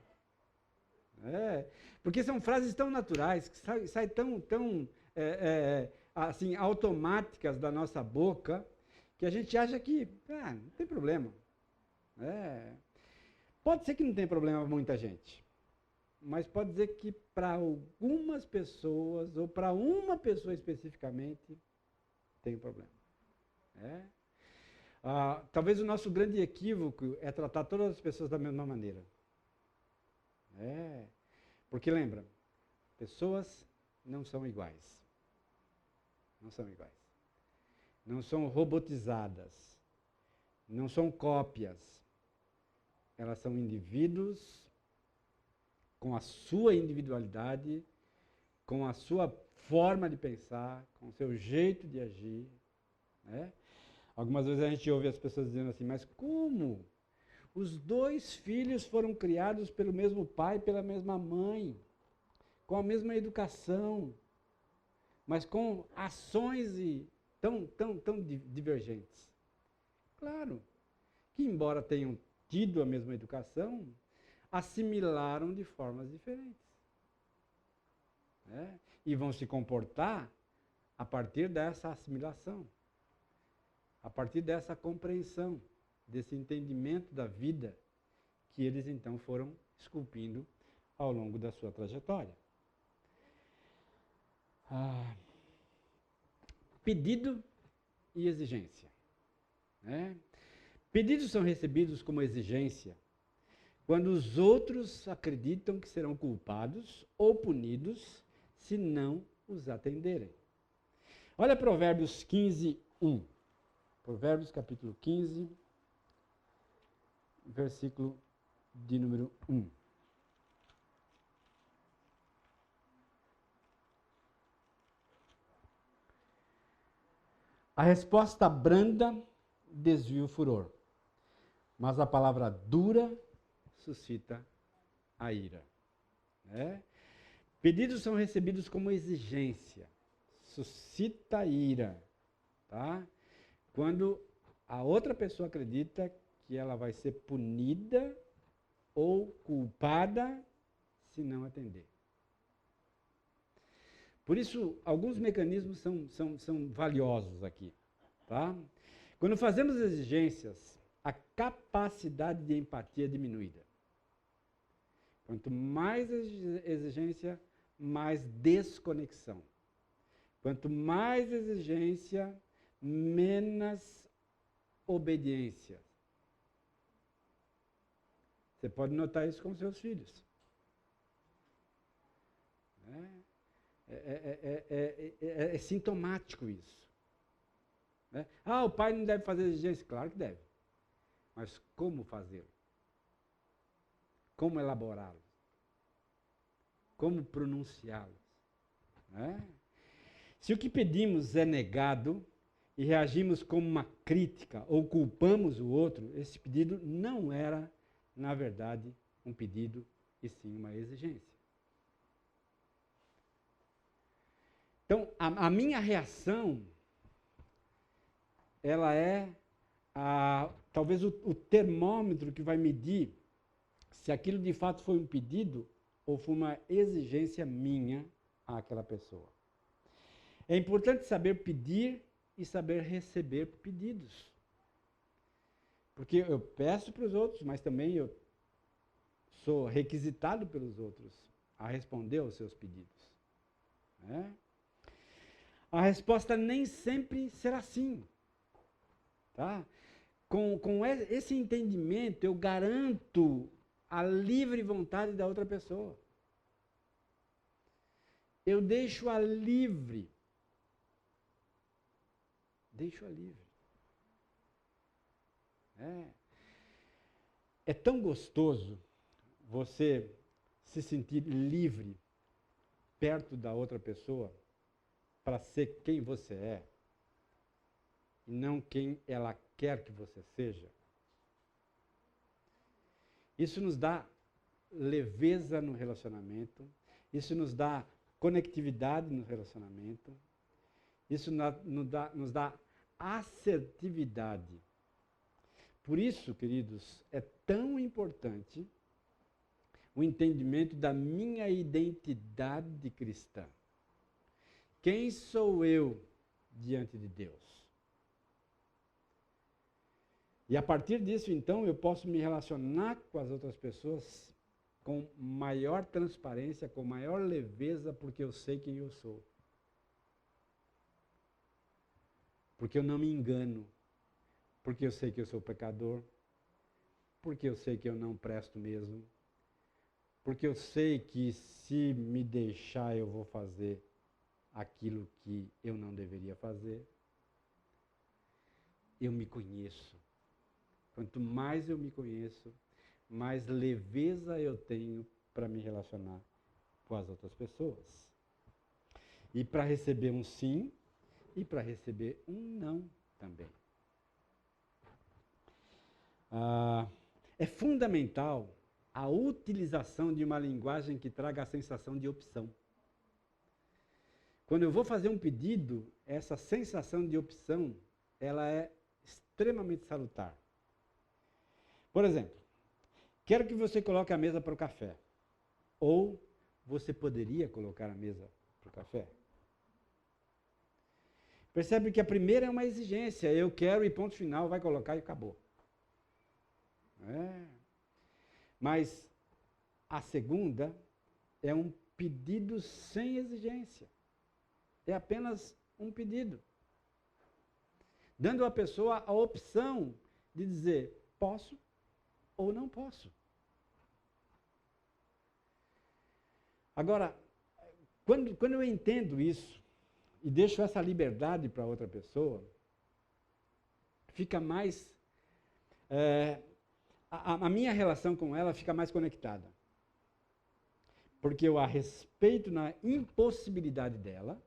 Porque são frases tão naturais, que saem tão assim, automáticas da nossa boca, que a gente acha que não tem problema. Pode ser que não tenha problema para muita gente, mas pode dizer que para algumas pessoas, ou para uma pessoa especificamente, tem problema. Talvez o nosso grande equívoco é tratar todas as pessoas da mesma maneira. Porque lembra, pessoas não são iguais. Não são iguais. Não são robotizadas. Não são cópias. Elas são indivíduos com a sua individualidade, com a sua forma de pensar, com o seu jeito de agir. Algumas vezes a gente ouve as pessoas dizendo assim, mas como? Os dois filhos foram criados pelo mesmo pai, pela mesma mãe, com a mesma educação, mas com ações tão divergentes. Claro que, embora tenham tido a mesma educação, assimilaram de formas diferentes. E vão se comportar a partir dessa assimilação, a partir dessa compreensão, desse entendimento da vida que eles então foram esculpindo ao longo da sua trajetória. Pedido e exigência. Pedidos são recebidos como exigência quando os outros acreditam que serão culpados ou punidos se não os atenderem. Olha Provérbios 15, 1. Provérbios capítulo 15, versículo de número 1. A resposta branda desvia o furor, mas a palavra dura suscita a ira. Pedidos são recebidos como exigência, suscita ira, tá? Quando a outra pessoa acredita que ela vai ser punida ou culpada se não atender. Por isso, alguns mecanismos são valiosos aqui. Tá? Quando fazemos exigências, a capacidade de empatia é diminuída. Quanto mais exigência, mais desconexão. Quanto mais exigência, menos obediência. Você pode notar isso com seus filhos. É sintomático isso. Ah, o pai não deve fazer exigência. Claro que deve. Mas como fazê-lo? Como elaborá-lo? Como pronunciá-lo? Se o que pedimos é negado e reagimos como uma crítica ou culpamos o outro, esse pedido não era, na verdade, um pedido e sim uma exigência. Então, a minha reação, ela é talvez o termômetro que vai medir se aquilo de fato foi um pedido ou foi uma exigência minha àquela pessoa. É importante saber pedir e saber receber pedidos. Porque eu peço para os outros, mas também eu sou requisitado pelos outros a responder aos seus pedidos. A resposta nem sempre será sim. Tá? Com esse entendimento, eu garanto a livre vontade da outra pessoa. Eu deixo-a livre. Deixo-a livre. É tão gostoso você se sentir livre perto da outra pessoa para ser quem você é e não quem ela quer que você seja. Isso nos dá leveza no relacionamento, isso nos dá conectividade no relacionamento, isso nos dá assertividade. Por isso, queridos, é tão importante o entendimento da minha identidade cristã. Quem sou eu diante de Deus? E a partir disso, então, eu posso me relacionar com as outras pessoas com maior transparência, com maior leveza, porque eu sei quem eu sou. Porque eu não me engano. Porque eu sei que eu sou pecador. Porque eu sei que eu não presto mesmo. Porque eu sei que se me deixar eu vou fazer aquilo que eu não deveria fazer. Eu me conheço. Quanto mais eu me conheço, mais leveza eu tenho para me relacionar com as outras pessoas. E para receber um sim e para receber um não também. É fundamental a utilização de uma linguagem que traga a sensação de opção. Quando eu vou fazer um pedido, essa sensação de opção, ela é extremamente salutar. Por exemplo, quero que você coloque a mesa para o café. Ou você poderia colocar a mesa para o café? Percebe que a primeira é uma exigência. Eu quero e ponto final, vai colocar e acabou. Mas a segunda é um pedido sem exigência. É apenas um pedido. Dando à pessoa a opção de dizer posso ou não posso. Agora, quando eu entendo isso e deixo essa liberdade para outra pessoa, fica mais... a minha relação com ela fica mais conectada. Porque eu a respeito na impossibilidade dela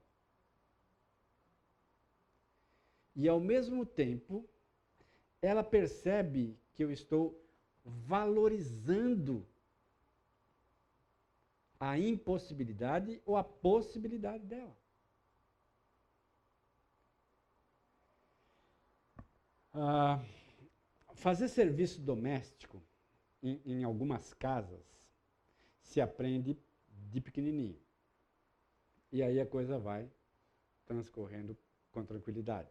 e, ao mesmo tempo, ela percebe que eu estou valorizando a impossibilidade ou a possibilidade dela. Fazer serviço doméstico em algumas casas se aprende de pequenininho. E aí a coisa vai transcorrendo com tranquilidade.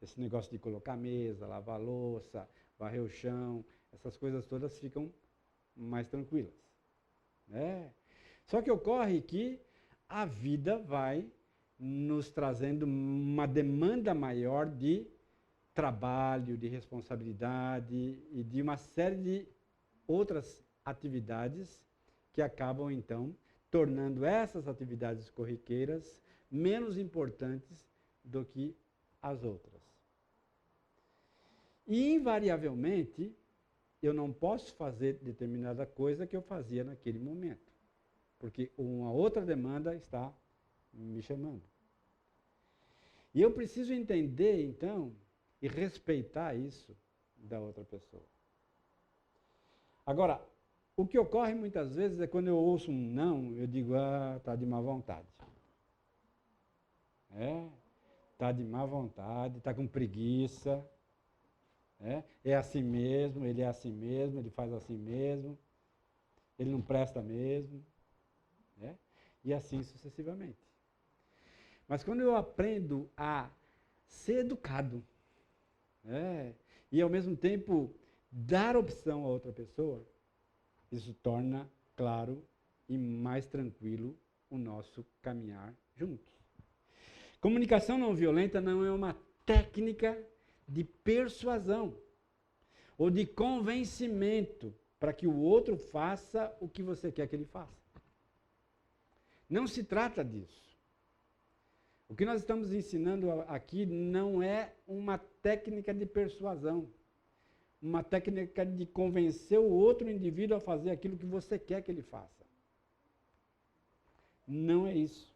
Esse negócio de colocar a mesa, lavar a louça, varrer o chão, essas coisas todas ficam mais tranquilas. Só que ocorre que a vida vai nos trazendo uma demanda maior de trabalho, de responsabilidade e de uma série de outras atividades que acabam, então, tornando essas atividades corriqueiras menos importantes do que as outras. E, invariavelmente, eu não posso fazer determinada coisa que eu fazia naquele momento, porque uma outra demanda está me chamando. E eu preciso entender, então, e respeitar isso da outra pessoa. Agora, o que ocorre muitas vezes é quando eu ouço um não, eu digo, está de má vontade. Está de má vontade, está com preguiça. É assim mesmo, ele é assim mesmo, ele faz assim mesmo, ele não presta mesmo. E assim sucessivamente. Mas quando eu aprendo a ser educado, e ao mesmo tempo dar opção a outra pessoa, isso torna claro e mais tranquilo o nosso caminhar juntos. Comunicação não violenta não é uma técnica de persuasão ou de convencimento para que o outro faça o que você quer que ele faça. Não se trata disso. O que nós estamos ensinando aqui não é uma técnica de persuasão, uma técnica de convencer o outro indivíduo a fazer aquilo que você quer que ele faça. Não é isso.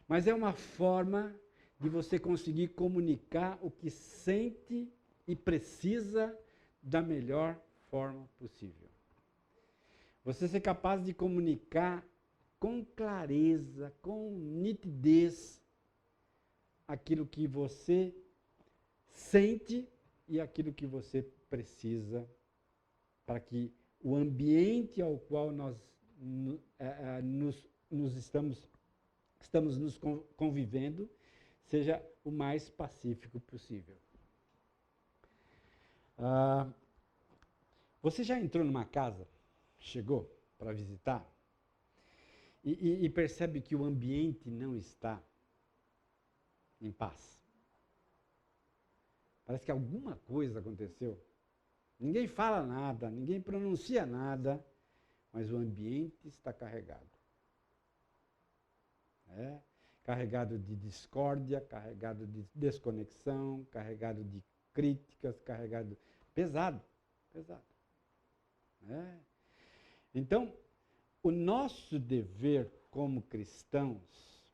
Mas é uma forma de você conseguir comunicar o que sente e precisa da melhor forma possível. Você ser capaz de comunicar com clareza, com nitidez, aquilo que você sente e aquilo que você precisa para que o ambiente ao qual nós estamos nos convivendo seja o mais pacífico possível. Você já entrou numa casa, chegou para visitar, e percebe que o ambiente não está em paz? Parece que alguma coisa aconteceu. Ninguém fala nada, ninguém pronuncia nada, mas o ambiente está carregado. Carregado de discórdia, carregado de desconexão, carregado de críticas, carregado... Pesado. Então, o nosso dever como cristãos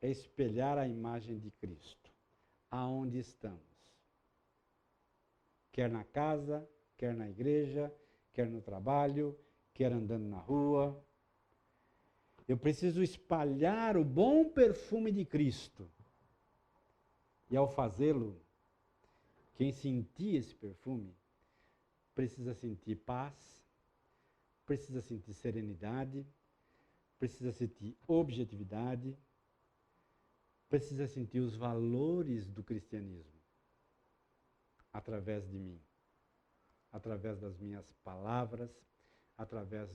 é espelhar a imagem de Cristo, aonde estamos. Quer na casa, quer na igreja, quer no trabalho, quer andando na rua. Eu preciso espalhar o bom perfume de Cristo. E ao fazê-lo, quem sentir esse perfume precisa sentir paz, precisa sentir serenidade, precisa sentir objetividade, precisa sentir os valores do cristianismo através de mim, através das minhas palavras, através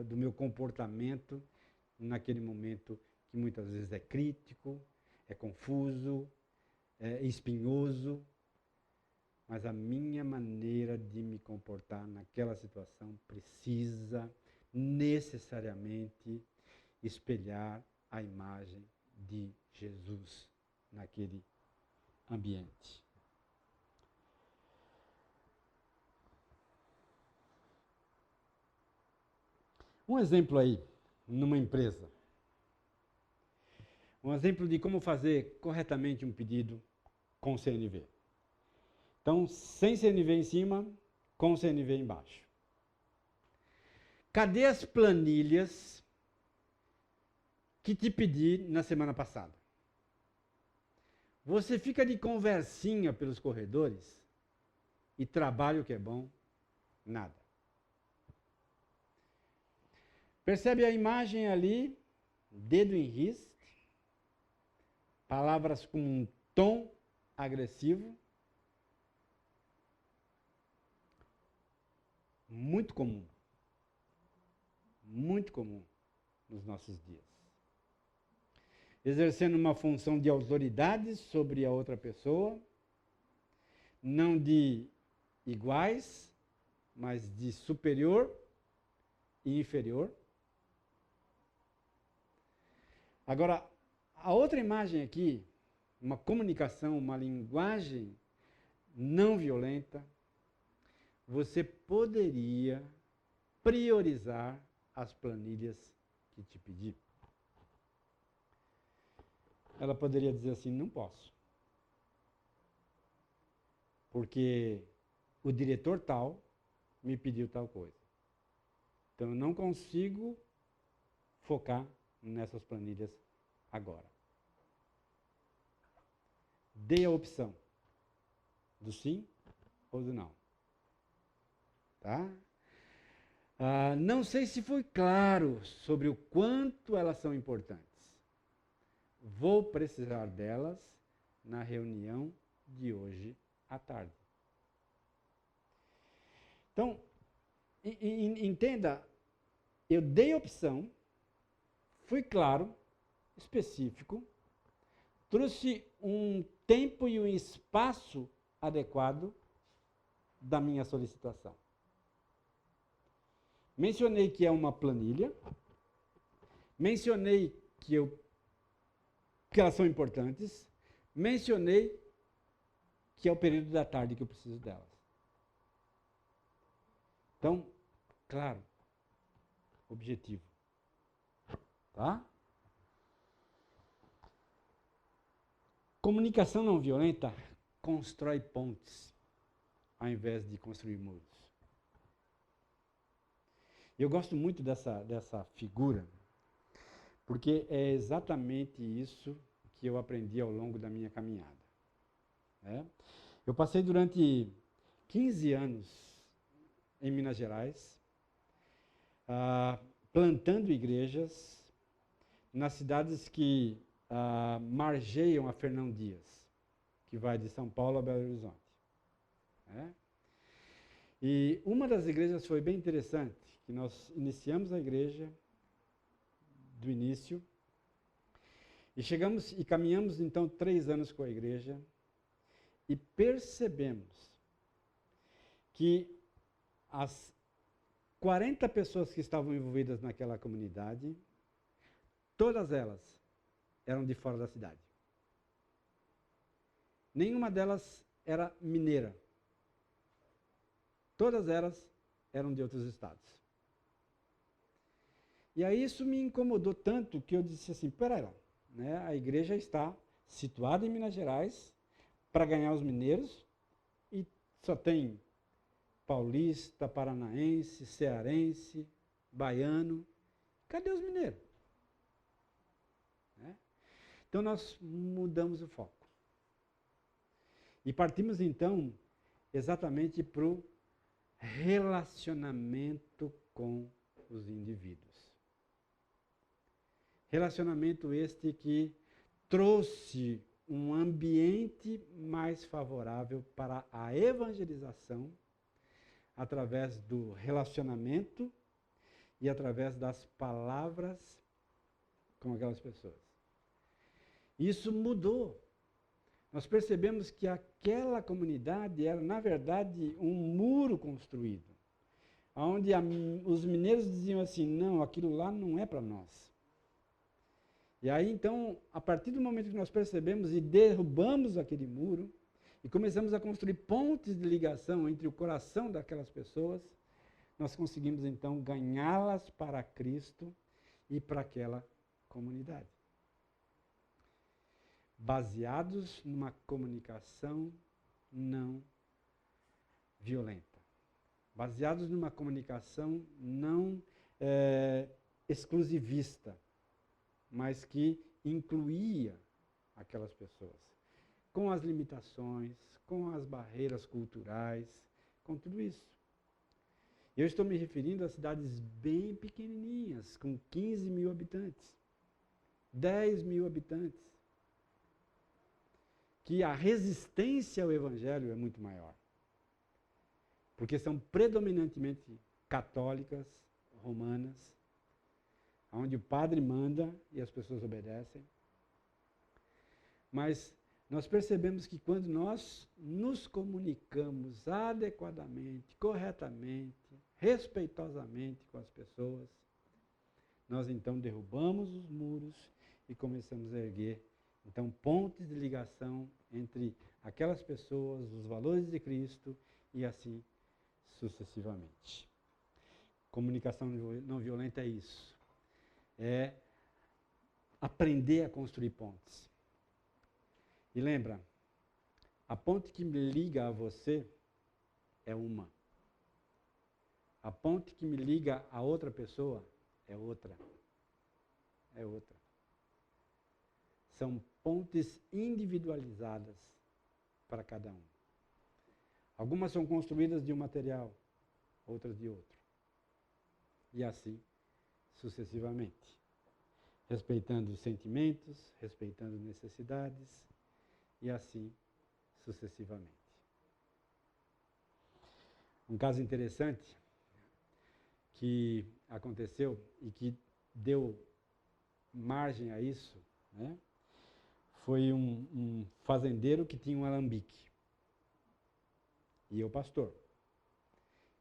do meu comportamento naquele momento que muitas vezes é crítico, é confuso, é espinhoso, mas a minha maneira de me comportar naquela situação precisa necessariamente espelhar a imagem de Jesus naquele ambiente. Um exemplo aí, numa empresa. Um exemplo de como fazer corretamente um pedido com CNV. Então, sem CNV em cima, com CNV embaixo. Cadê as planilhas que te pedi na semana passada? Você fica de conversinha pelos corredores e trabalho que é bom, nada. Percebe a imagem ali, dedo em risco, palavras com um tom agressivo. Muito comum nos nossos dias. exercendo uma função de autoridade sobre a outra pessoa, não de iguais, mas de superior e inferior. Agora, a outra imagem aqui, uma comunicação, uma linguagem não violenta, você poderia priorizar as planilhas que te pedi. Ela poderia dizer assim, não posso. Porque o diretor tal me pediu tal coisa. Então eu não consigo focar nessas planilhas agora. Dê a opção do sim ou do não. Tá? Não sei se foi claro sobre o quanto elas são importantes. Vou precisar delas na reunião de hoje à tarde. Então, entenda, eu dei opção, fui claro, específico, trouxe um tempo e um espaço adequado da minha solicitação. Mencionei que é uma planilha, mencionei que elas são importantes, mencionei que é o período da tarde que eu preciso delas. Então, claro, objetivo. Tá? Comunicação não violenta constrói pontes, ao invés de construir muros. Eu gosto muito dessa figura, porque é exatamente isso que eu aprendi ao longo da minha caminhada. Eu passei durante 15 anos em Minas Gerais, plantando igrejas nas cidades que margeiam a Fernão Dias, que vai de São Paulo a Belo Horizonte. E uma das igrejas foi bem interessante, que nós iniciamos a igreja do início, e chegamos e caminhamos então 3 anos com a igreja, e percebemos que as 40 pessoas que estavam envolvidas naquela comunidade, todas elas eram de fora da cidade. Nenhuma delas era mineira. Todas elas eram de outros estados. E aí isso me incomodou tanto que eu disse assim, peraí, a igreja está situada em Minas Gerais para ganhar os mineiros e só tem paulista, paranaense, cearense, baiano. Cadê os mineiros? Então nós mudamos o foco. E partimos então exatamente para o relacionamento com os indivíduos. Relacionamento este que trouxe um ambiente mais favorável para a evangelização através do relacionamento e através das palavras com aquelas pessoas. Isso mudou. Nós percebemos que aquela comunidade era, na verdade, um muro construído, onde os mineiros diziam assim, não, aquilo lá não é para nós. E aí, então, a partir do momento que nós percebemos e derrubamos aquele muro, e começamos a construir pontes de ligação entre o coração daquelas pessoas, nós conseguimos, então, ganhá-las para Cristo e para aquela comunidade. Baseados numa comunicação não violenta. Baseados numa comunicação não exclusivista, mas que incluía aquelas pessoas, com as limitações, com as barreiras culturais, com tudo isso. Eu estou me referindo a cidades bem pequenininhas, com 15 mil habitantes, 10 mil habitantes, que a resistência ao Evangelho é muito maior, porque são predominantemente católicas, romanas, onde o padre manda e as pessoas obedecem. Mas nós percebemos que quando nós nos comunicamos adequadamente, corretamente, respeitosamente com as pessoas, nós então derrubamos os muros e começamos a erguer, então, pontes de ligação entre aquelas pessoas, os valores de Cristo e assim sucessivamente. Comunicação não violenta é isso. É aprender a construir pontes. E lembra, a ponte que me liga a você é uma. A ponte que me liga a outra pessoa é outra. É outra. São pontes individualizadas para cada um. Algumas são construídas de um material, outras de outro. E assim sucessivamente. Respeitando os sentimentos, respeitando necessidades, e assim sucessivamente. Um caso interessante que aconteceu e que deu margem a isso, né, foi um fazendeiro que tinha um alambique. E eu, pastor.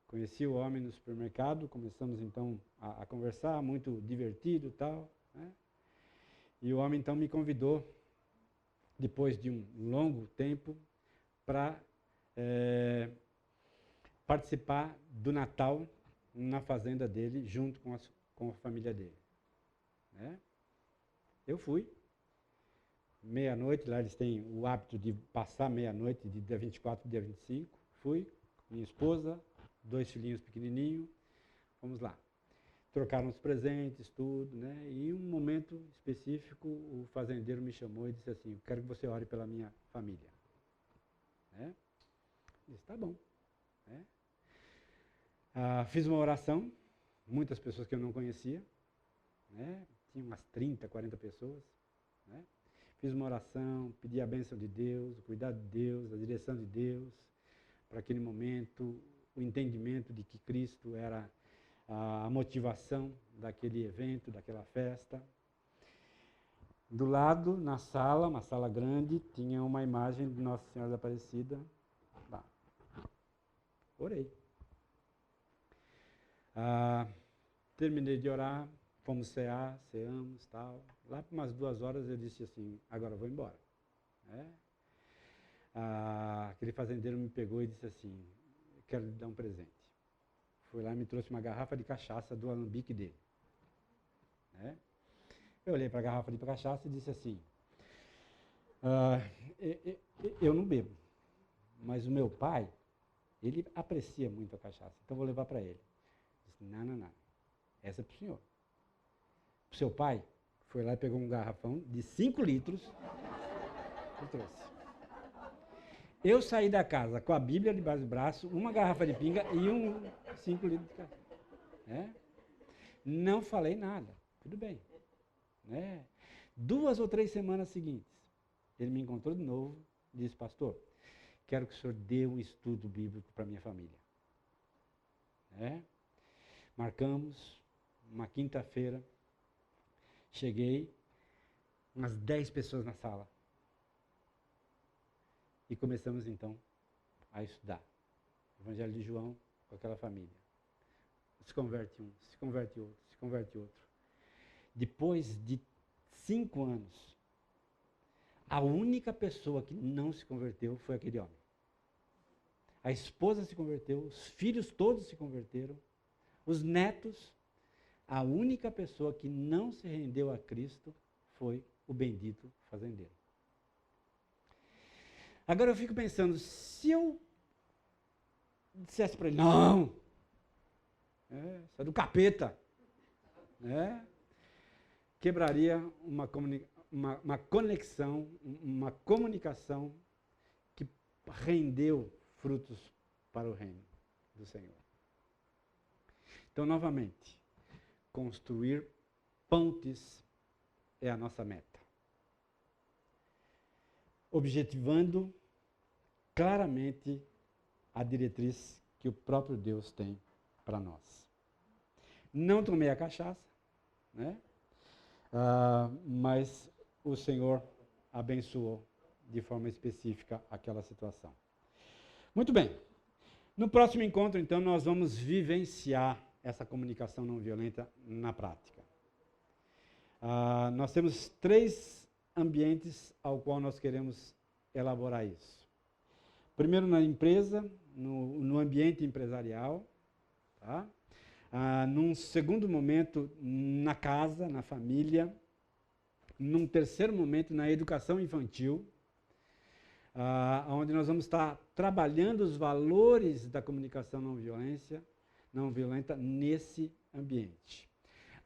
Conheci o homem no supermercado, começamos então a conversar, muito divertido e tal, né? E o homem então me convidou, depois de um longo tempo, para participar do Natal na fazenda dele, junto com a família dele. Né? Eu fui. Meia-noite, lá eles têm o hábito de passar meia-noite, de dia 24 para dia 25. Fui, minha esposa, 2 filhinhos pequenininhos, vamos lá. Trocaram os presentes, tudo, né? E em um momento específico, o fazendeiro me chamou e disse assim, eu quero que você ore pela minha família. Né? Eu disse, tá bom. Né? Fiz uma oração, muitas pessoas que eu não conhecia, né? Tinha umas 30, 40 pessoas. Né? Fiz uma oração, pedi a bênção de Deus, o cuidado de Deus, a direção de Deus, para aquele momento, o entendimento de que Cristo era a motivação daquele evento, daquela festa. Do lado, na sala, uma sala grande, tinha uma imagem de Nossa Senhora da Aparecida. Lá. Orei. Terminei de orar, fomos cear, ceamos, tal. Lá por umas 2 horas eu disse assim, agora eu vou embora. Aquele fazendeiro me pegou e disse assim, quero lhe dar um presente. Foi lá e me trouxe uma garrafa de cachaça do alambique dele. Né? Eu olhei para a garrafa de cachaça e disse assim, eu não bebo, mas o meu pai, ele aprecia muito a cachaça, então vou levar para ele. Disse, não, essa é para o senhor. O seu pai foi lá e pegou um garrafão de 5 litros e trouxe. Eu saí da casa com a Bíblia debaixo do braço, uma garrafa de pinga e 5 litros de cachaça. Né? Não falei nada, tudo bem. Né? 2 ou 3 semanas seguintes, ele me encontrou de novo e disse, pastor, quero que o senhor dê um estudo bíblico para minha família. Né? Marcamos uma quinta-feira, cheguei, umas 10 pessoas na sala. E começamos então a estudar o Evangelho de João com aquela família. Se converte um, se converte outro, se converte outro. Depois de 5 anos, a única pessoa que não se converteu foi aquele homem. A esposa se converteu, os filhos todos se converteram, os netos. A única pessoa que não se rendeu a Cristo foi o bendito fazendeiro. Agora eu fico pensando, se eu dissesse para ele, não, isso é do capeta, quebraria uma conexão, uma comunicação que rendeu frutos para o reino do Senhor. Então, novamente, construir pontes é a nossa meta. Objetivando claramente a diretriz que o próprio Deus tem para nós. Não tomei a cachaça, né? Mas o Senhor abençoou de forma específica aquela situação. Muito bem. No próximo encontro, então, nós vamos vivenciar essa comunicação não violenta na prática. Nós temos 3 ambientes ao qual nós queremos elaborar isso. Primeiro na empresa, no ambiente empresarial, tá? Num segundo momento na casa, na família, num terceiro momento na educação infantil, onde nós vamos estar trabalhando os valores da comunicação não violenta nesse ambiente.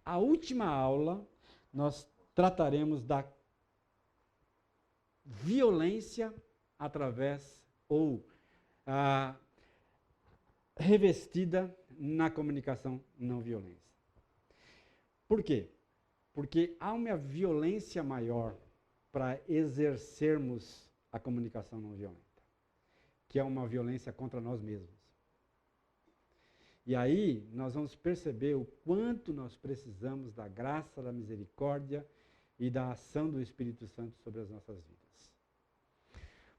A última aula, nós trataremos da violência através ou revestida na comunicação não violenta. Por quê? Porque há uma violência maior para exercermos a comunicação não violenta, que é uma violência contra nós mesmos. E aí nós vamos perceber o quanto nós precisamos da graça, da misericórdia e da ação do Espírito Santo sobre as nossas vidas.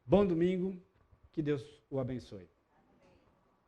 Bom domingo, que Deus o abençoe.